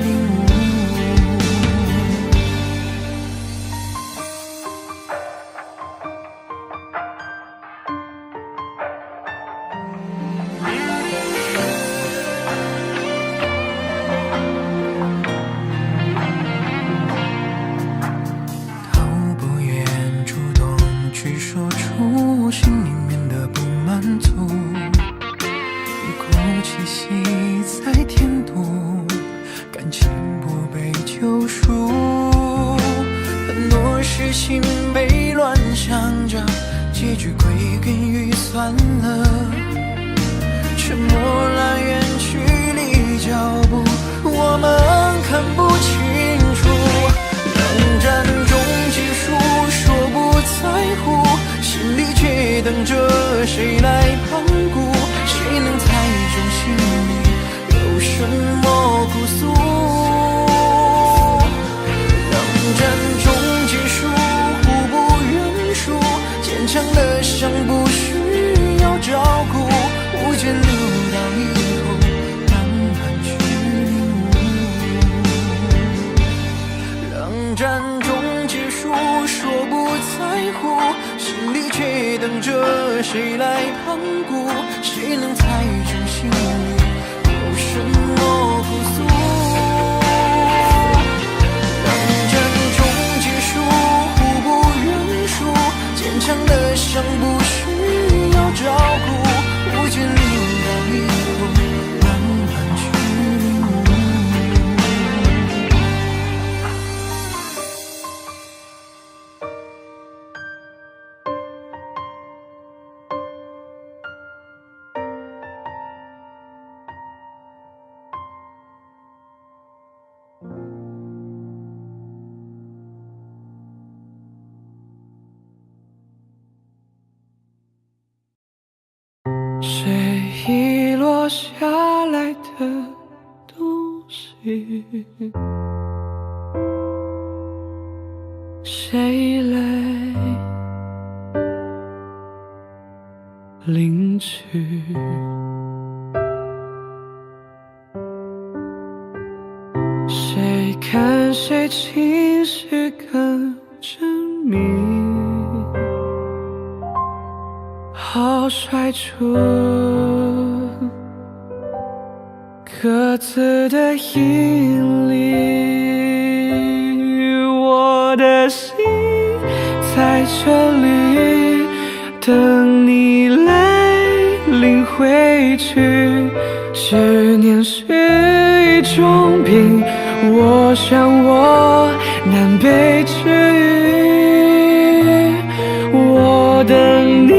领悟。逃不愿主动去说出心里面的不满足，一股气息在添堵，感情不被救赎，很多事情被乱想着，结局归根于算了，沉默来远距离脚步，我们看不清楚，冷战中结束，说不在乎，心里却等着谁来旁顾，谁能猜中心里有什么苦诉，冷战中结束，互不认输，坚强的像不需要照顾，无间路到以后慢慢去领悟，冷战中结束，说不在乎，心里却等着谁来旁顾，谁能猜中心里有什么苦诉，冷战中结束，互不认输，坚强的像不需要照顾，无间路到以后慢慢去领悟。谁遗落下来的东西，谁来领取，谁看谁情绪更缜密，好甩出各自的引力，我的心在这里等你来领回去，思念是一种病，我想我难被治愈，我等你，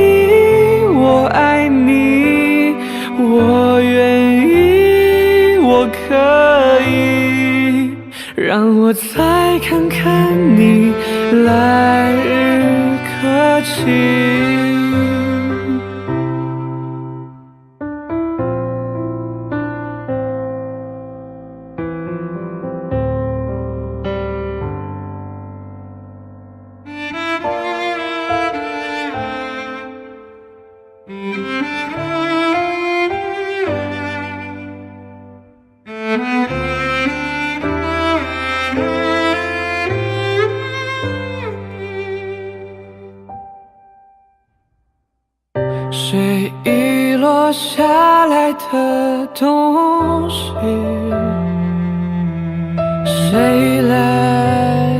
我爱你，我愿意，我可以，让我再看看你来日可期。谁遗落下来的东西，谁来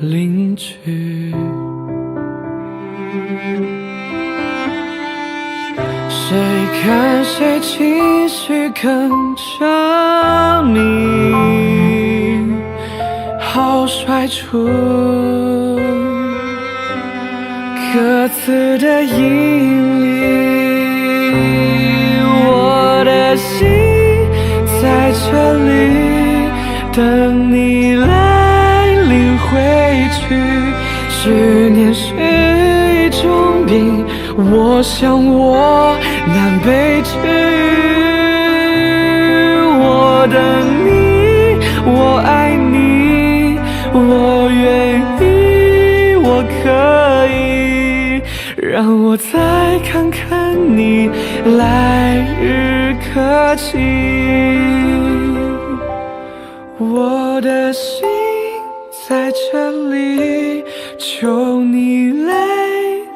领取？谁看谁情绪跟着你，好甩出各自的引力。我的心在这里等你来领回去。思念是一种病，我想我难被治愈。我等你，我爱你，我愿意，我可以，让我再看看你来日可期。我的心在这里，求你来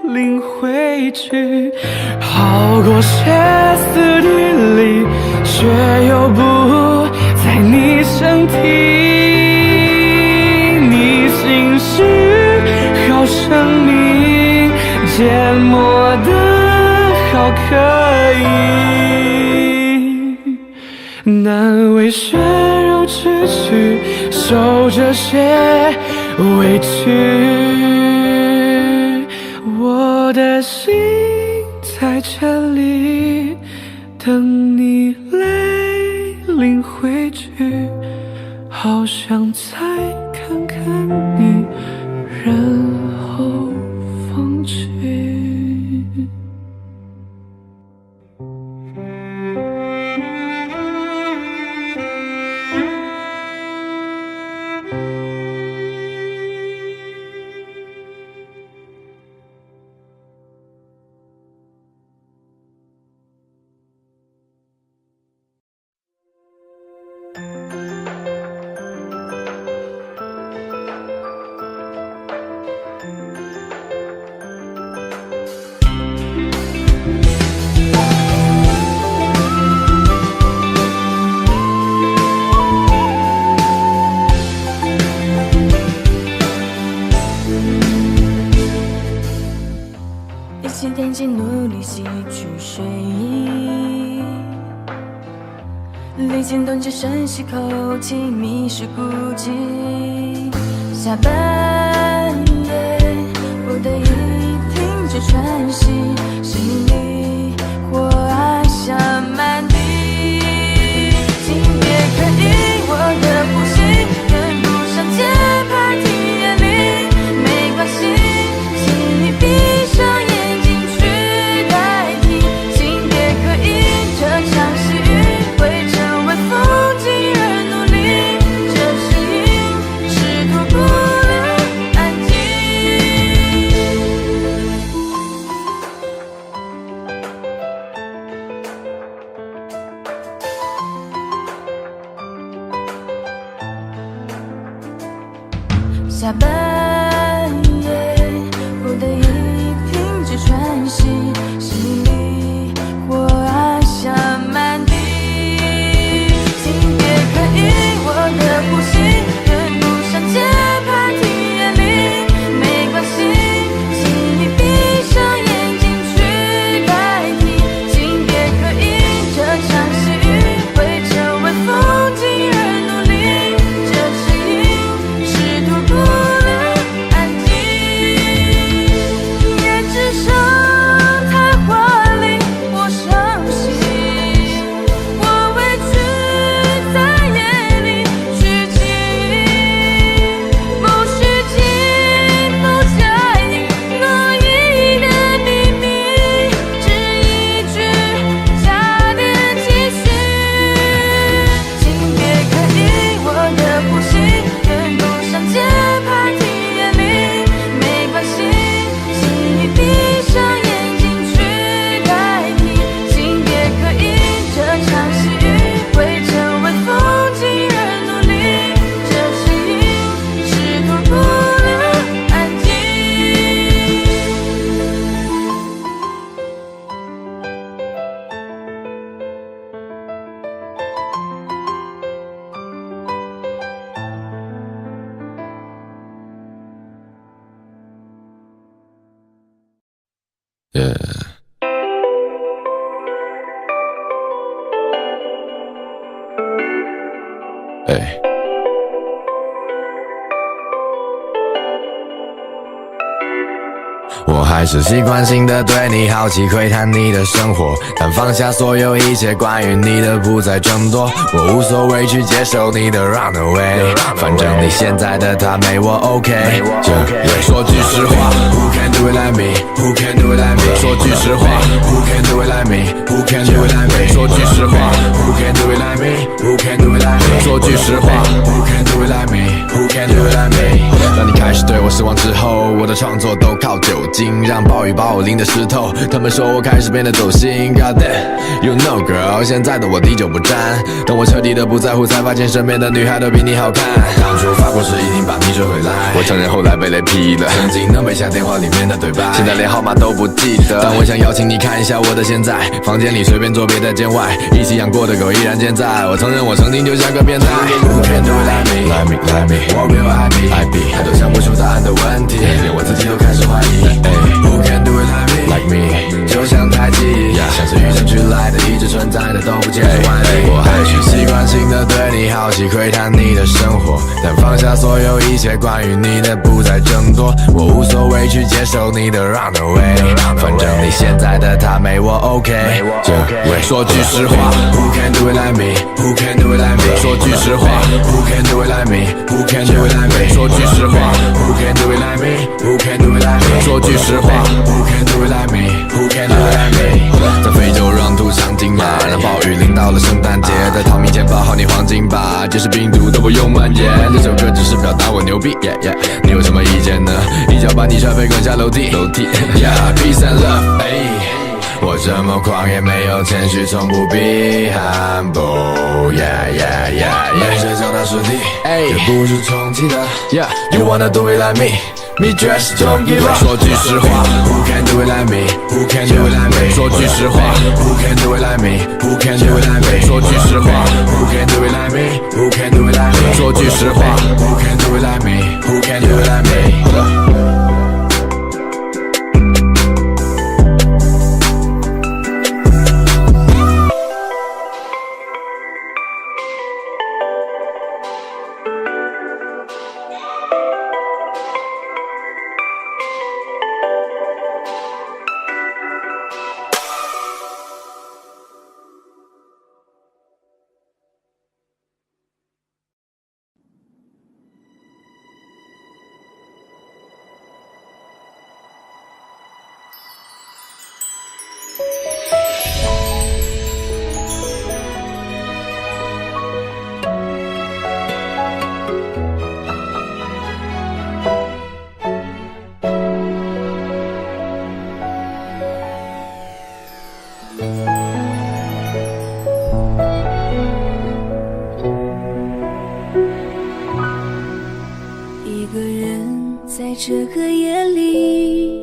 领回去，好过歇斯底里，却又不在你身体。你心事好生命，缄默的好可以，难为血肉之躯，受这些委屈。我的心在这里等你来领回去，好想再看看你，然后放弃。一点点努力吸取睡意，历经冻结，深吸口气，迷失孤寂。下半夜不得已停止喘息，心里或爱像满地。请别刻意我的呼吸，跟不上节拍体验力，没关系，请你闭上眼。下半夜不得已停止喘息，心里或爱像满地。请别刻意我的呼吸，跟不上节拍体验力，没关系，请你闭上眼睛去代替。请别刻意这场戏会成为风景而努力，这是因试图不我还是习惯性的对你好奇，窥探你的生活，但放下所有一切关于你的不再争夺。我无所谓去接受你的 run away， 反正你现在的他没我 OK。说句实话 ，Who can do it like me? Who can do it like me? 说句实话 ，Who can do it like me? Who can do it like me? 说句实话 ，Who can do it like me? Who can do it like me? 说句实话 ，Who can do it like me? Who can do it like me? 当你开始对我失望之后，我的创作都靠酒精，让暴雨把我淋得湿透。他们说我开始变得走心 ，God damn, you know girl， 现在的我滴酒不沾。等我彻底的不在乎，才发现身边的女孩都比你好看。当初发过誓一定把你追回来，我承认后来被雷劈了。曾经能背下电话里面的对白，现在连号码都不记得。但我想邀请你看一下我的现在，房间里随便坐，别在见外。一起养过的狗依然健在，我承认我曾经就像个变态。Who can do it like me? Like me, like me， 我没有爱比，还都想不出答案的问题，连我自己都开始怀疑。Who can do it like me？ 就像太极，像是与生俱来的，一直存在的，都不接触外力。我还是习惯性的对你好奇，窥探你的生活，但放下所有一切关于你的不再争夺。我无所谓去接受你的 run away， 反正你现在的他没我 OK。说句实话 ，Who can do it like me? Who can do it like me? 说句实话 ，Who can do it like me? Who can do it like me? 说句实话 ，Who can do it like me? Who can do it like me? 说句实话 ，Who can do it like me? Who can do it like me? 在非洲让土上金马，让暴雨淋到了圣诞节，在逃命前抱好你黄金吧，即使病毒都不用蔓延。这首歌只是表达我牛逼，你有什么意见呢？一脚把你踹飞滚下楼梯，Peace and love， 我这么狂也没有谦虚，从不避寒不没谁脚踏实地，也不是充气的。You wanna do it like me？Me just don't give up。说句实话 ，Who can do it like me? Who can do it like me? 说句实话 ，Who can do it like me? Who can do it like me? 说句实话 ，Who can do it like me? Who can do it like me? 说句实话 ，Who can do it like me? Who can do it like me? 一个人在这个夜里，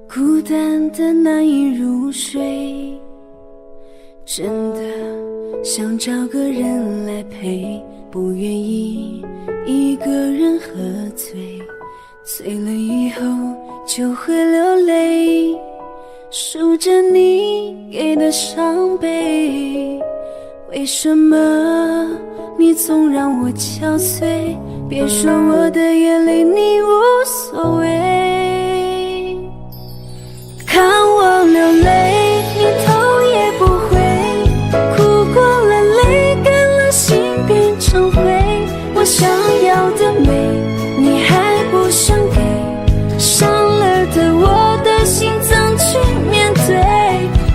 孤单的难以入睡，真的想找个人来陪，不愿意一个人喝醉，醉了以后就会流泪，数着你给的伤悲，为什么你总让我憔悴？别说我的眼泪你无所谓，看我流泪你头也不回，哭过了泪干了心变成灰，我想要的美你还不想给，伤了的我的心怎去面对，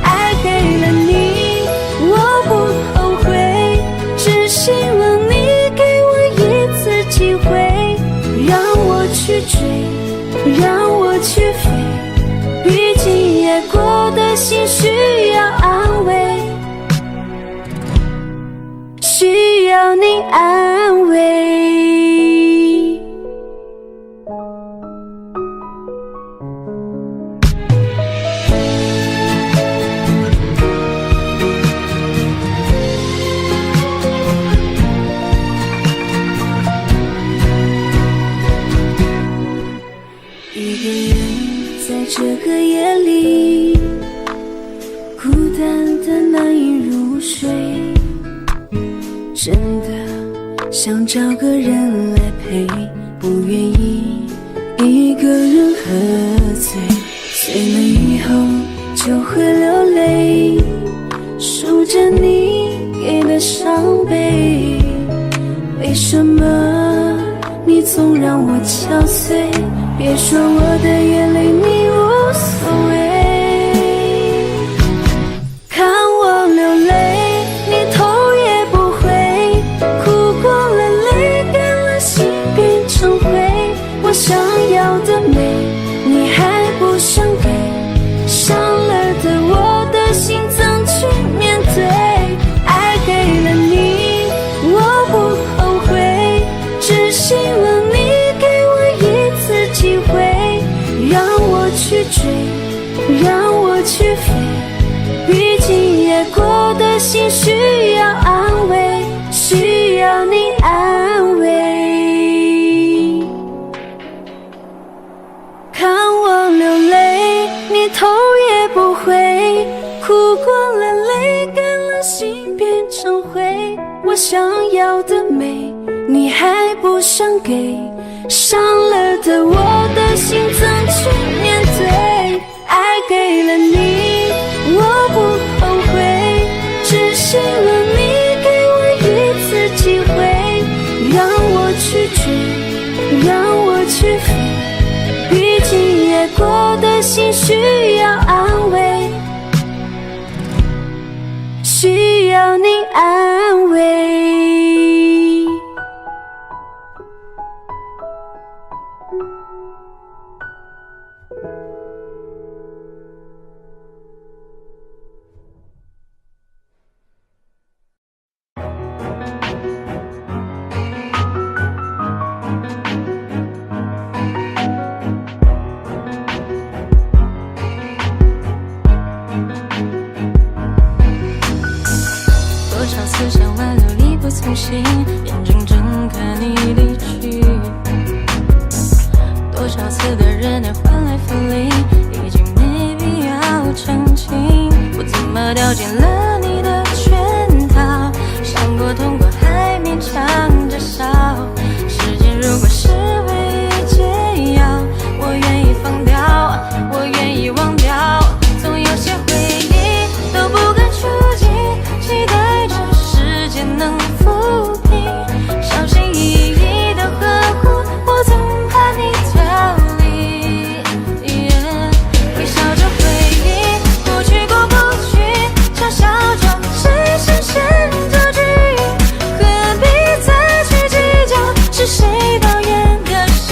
爱给了你我不后悔，只希望你给我一次机会，让我去追，让我去飞，毕竟夜过的心需要安慰，需要你安慰。一个人在这个夜里，孤单的难以入睡，真的想找个人来陪，不愿意一个人喝醉，醉了以后就会流泪，数着你给的伤悲。为什么你总让我憔悴？别说我的眼泪你无所谓，看我流泪你头也不回，哭过了泪干了心变成灰。我想要的美你还不想给，伤了的我的心怎去面对？爱给了你我不后悔，只希望你给我一次机会，让我去追，让我去飞。毕竟夜过的心需要安慰，需要你安慰。看我流泪你头也不回，哭过了泪干了心变成灰。我想要的美你还不想给，伤了的我的心怎去面对？爱给了你我不后悔，只希望你给我一次机会，让我去追，让我去飞。毕竟夜过的心需要安慰，需要你安慰。多少次想挽留力不从心，眼睁睁看你离去，多少次的忍耐换来分离，已经没必要澄清。我怎么掉进了你的圈套，伤过痛过还勉强着笑，时间如果是唯一解药，我愿意放掉，我愿意忘掉，总有些回忆都不敢触及，期待着时间能抚平，小心翼翼的呵护，我总怕你逃离。微笑着回忆过去过不去，嘲笑着谁深深着距，何必再去计较是谁导演的戏。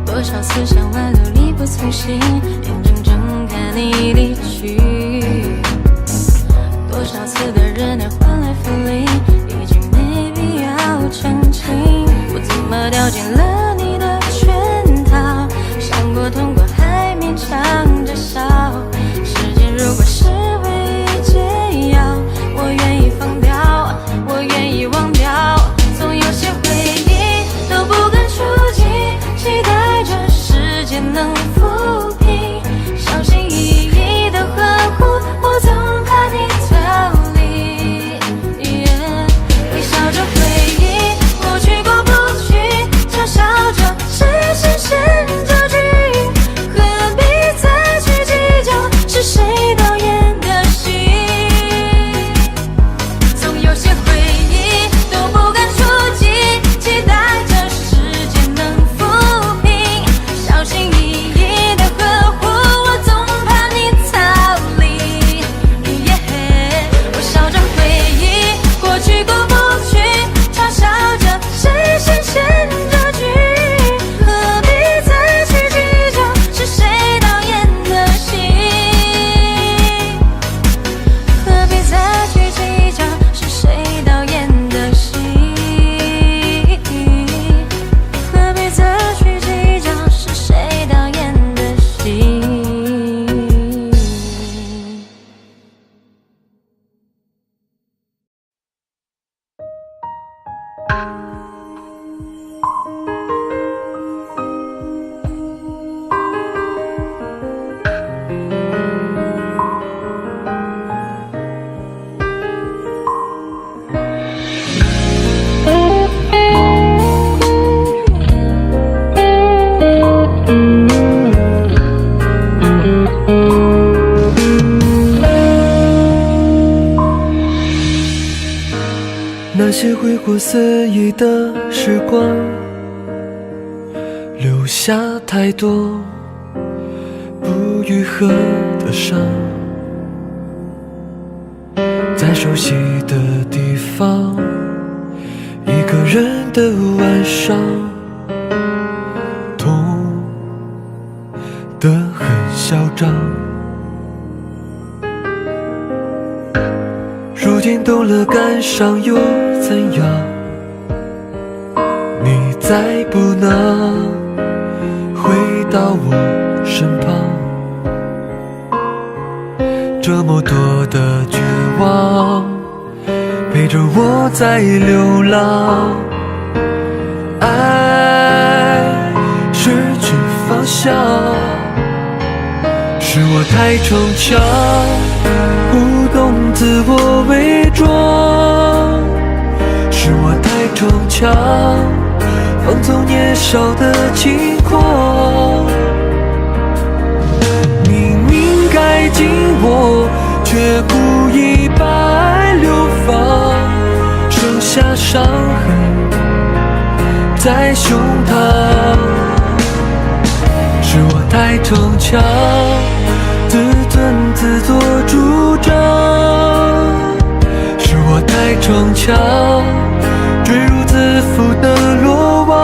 多少次想挽留力不从心，眼睁睁看你离去，多少次的忍耐换来分离，已经没必要澄清。我怎么掉进了你的圈套，伤过痛过还勉强着笑，时间如果是唯一解药，我愿意放掉，我愿意忘掉，总有些回忆都不敢触及，期待着时间能抚平，那些挥霍肆意的时光，留下太多不愈合的伤。在熟悉的地方，一个人的晚上，痛得很嚣张。如今懂了感伤又怎样？你再不能回到我身旁，这么多的绝望陪着我在流浪。爱失去方向，是我太逞强，不懂自我伪装，是我太逞强，放纵年少的轻狂。明明该紧握，却故意白流放，剩下伤痕在胸膛。是我太逞强，自尊自作主张，是我太逞强，坠入自负的罗网。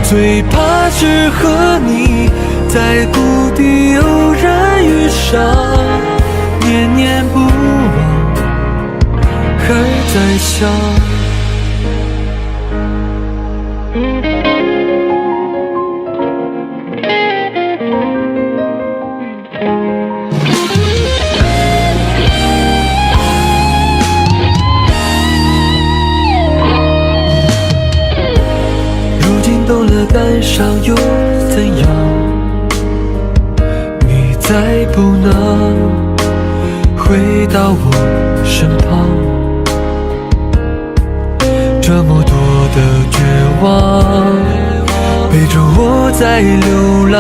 最怕是和你在谷底偶然遇上，念念不忘，还在想。懂了感伤又怎样？你再不能回到我身旁，这么多的绝望陪着我在流浪。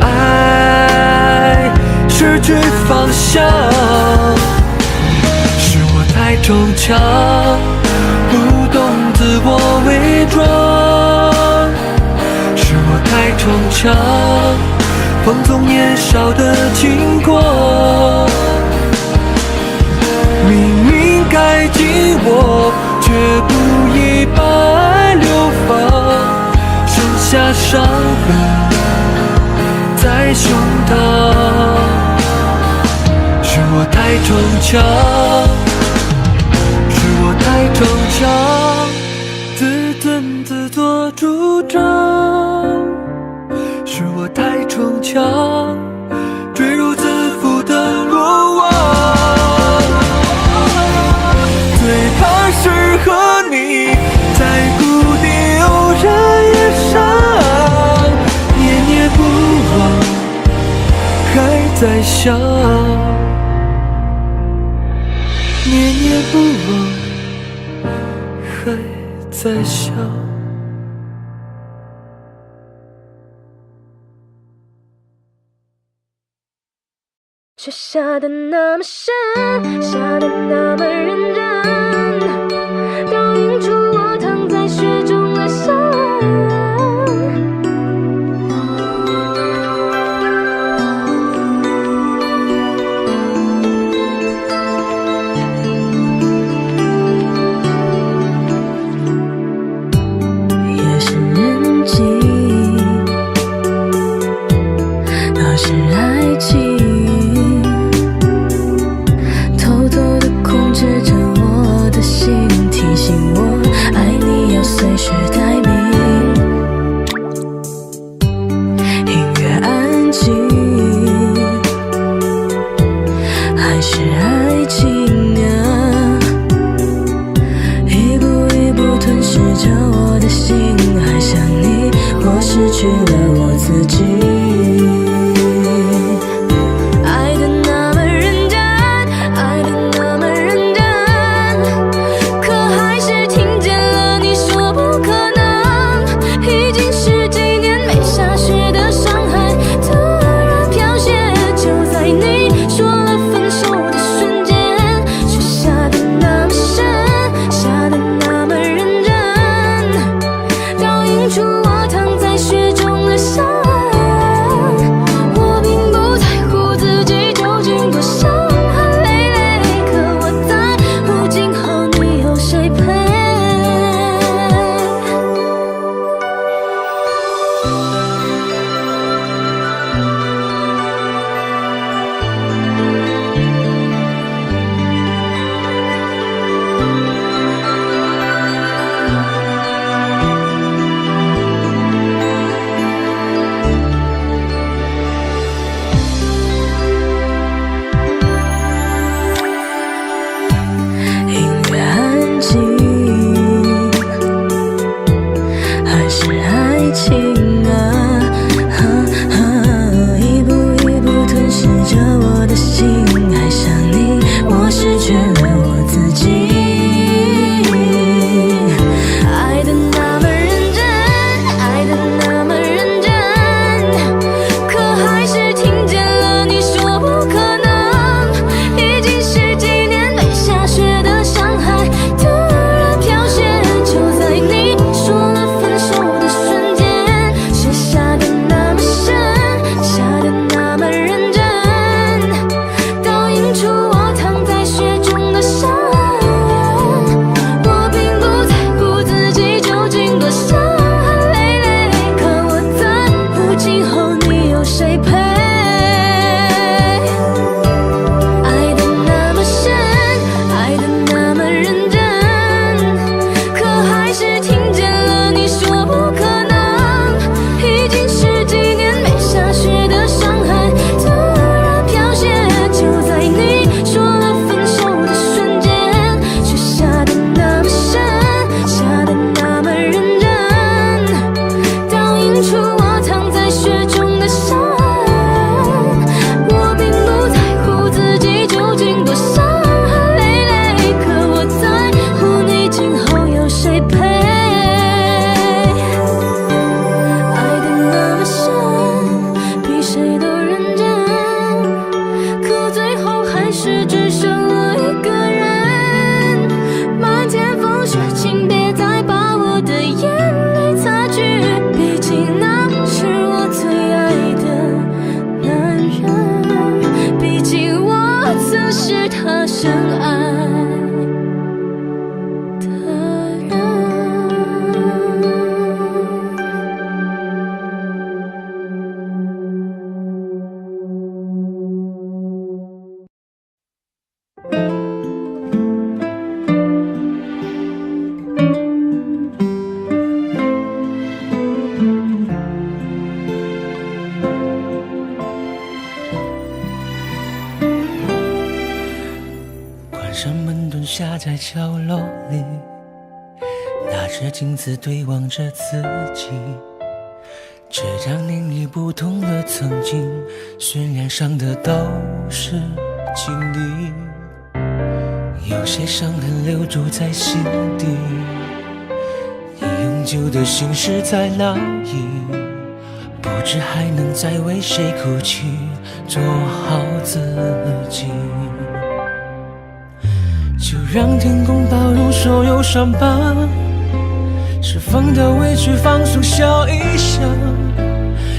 爱失去方向，是我太逞强，不懂自我伪装，是我太逞强，放纵年少的轻狂。明明该紧握，却故意白流放，剩下伤痕在胸膛。是我太逞强，是我太逞强，自尊自作主张，是我太逞强，坠入自负的罗网。最怕是和你在谷底偶然遇上，念念不忘，还在想，念念不忘，还在想。却下得那么深，下得那么认真，倒映出我躺在雪中的伤。也是人际，那是爱情。提醒我，爱你要随时待命。音乐安静，还是爱情啊？上门蹲下在角落里，拿着镜子对望着自己。这张脸已不同的曾经，虽然伤的都是经历，有些伤痕留住在心底，已永久的心事在哪里？不知还能再为谁哭泣，做好自己。就让天公包容所有伤疤，释放掉委屈，放松笑一笑，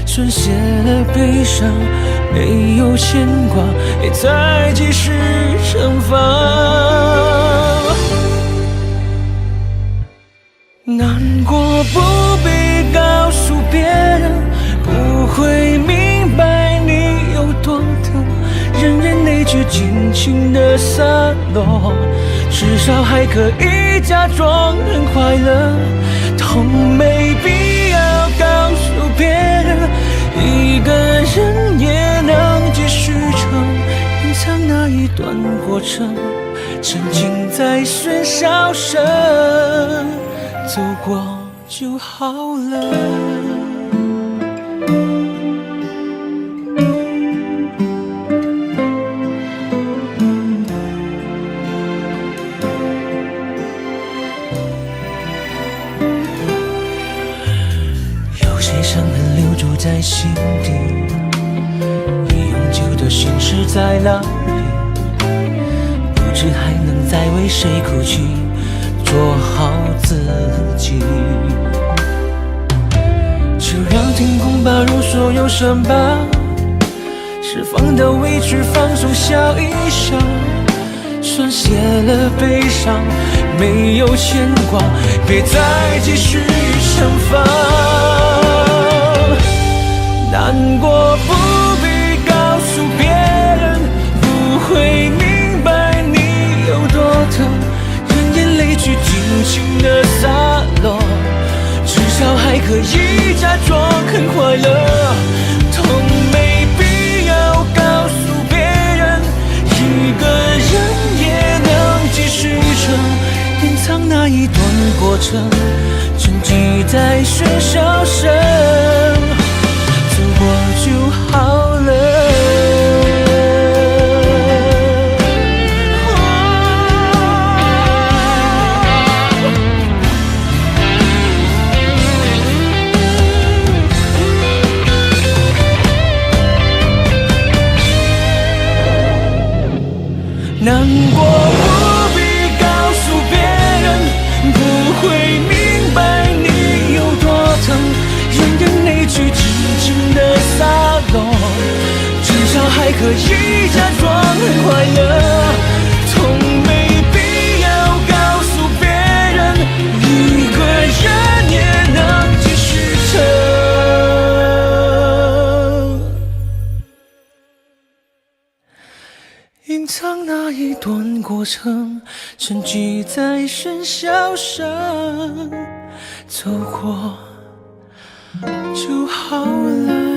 宣泄了悲伤，没有牵挂，别再继续惩罚。难过不必告诉别人，不会明白你有多疼，忍忍内疚，尽情的洒落，至少还可以假装很快乐。痛没必要告诉别人，一个人也能继续撑，隐藏那一段过程，沉浸在喧嚣声，走过就好了。伤痕留住在心底，已永久的心事在哪里？不知还能再为谁哭泣，做好自己。就让天空包容所有伤疤，释放掉委屈，放松笑一笑，宣泄了悲伤，没有牵挂，别再继续惩罚。难过不必告诉别人，不会明白你有多疼，任眼泪去尽情的洒落，至少还可以假装很快乐。痛没必要告诉别人，一个人也能继续撑，隐藏那一段过程，沉寂在喧嚣声，走过就好了。难过不必告诉别人，不会明白你有多疼，任眼泪去尽情的洒落，至少还可以假装很快乐。痛没必要告诉别人，一个人也能继续撑，隐藏那一段过程，沉寂在喧嚣声，走过就好了。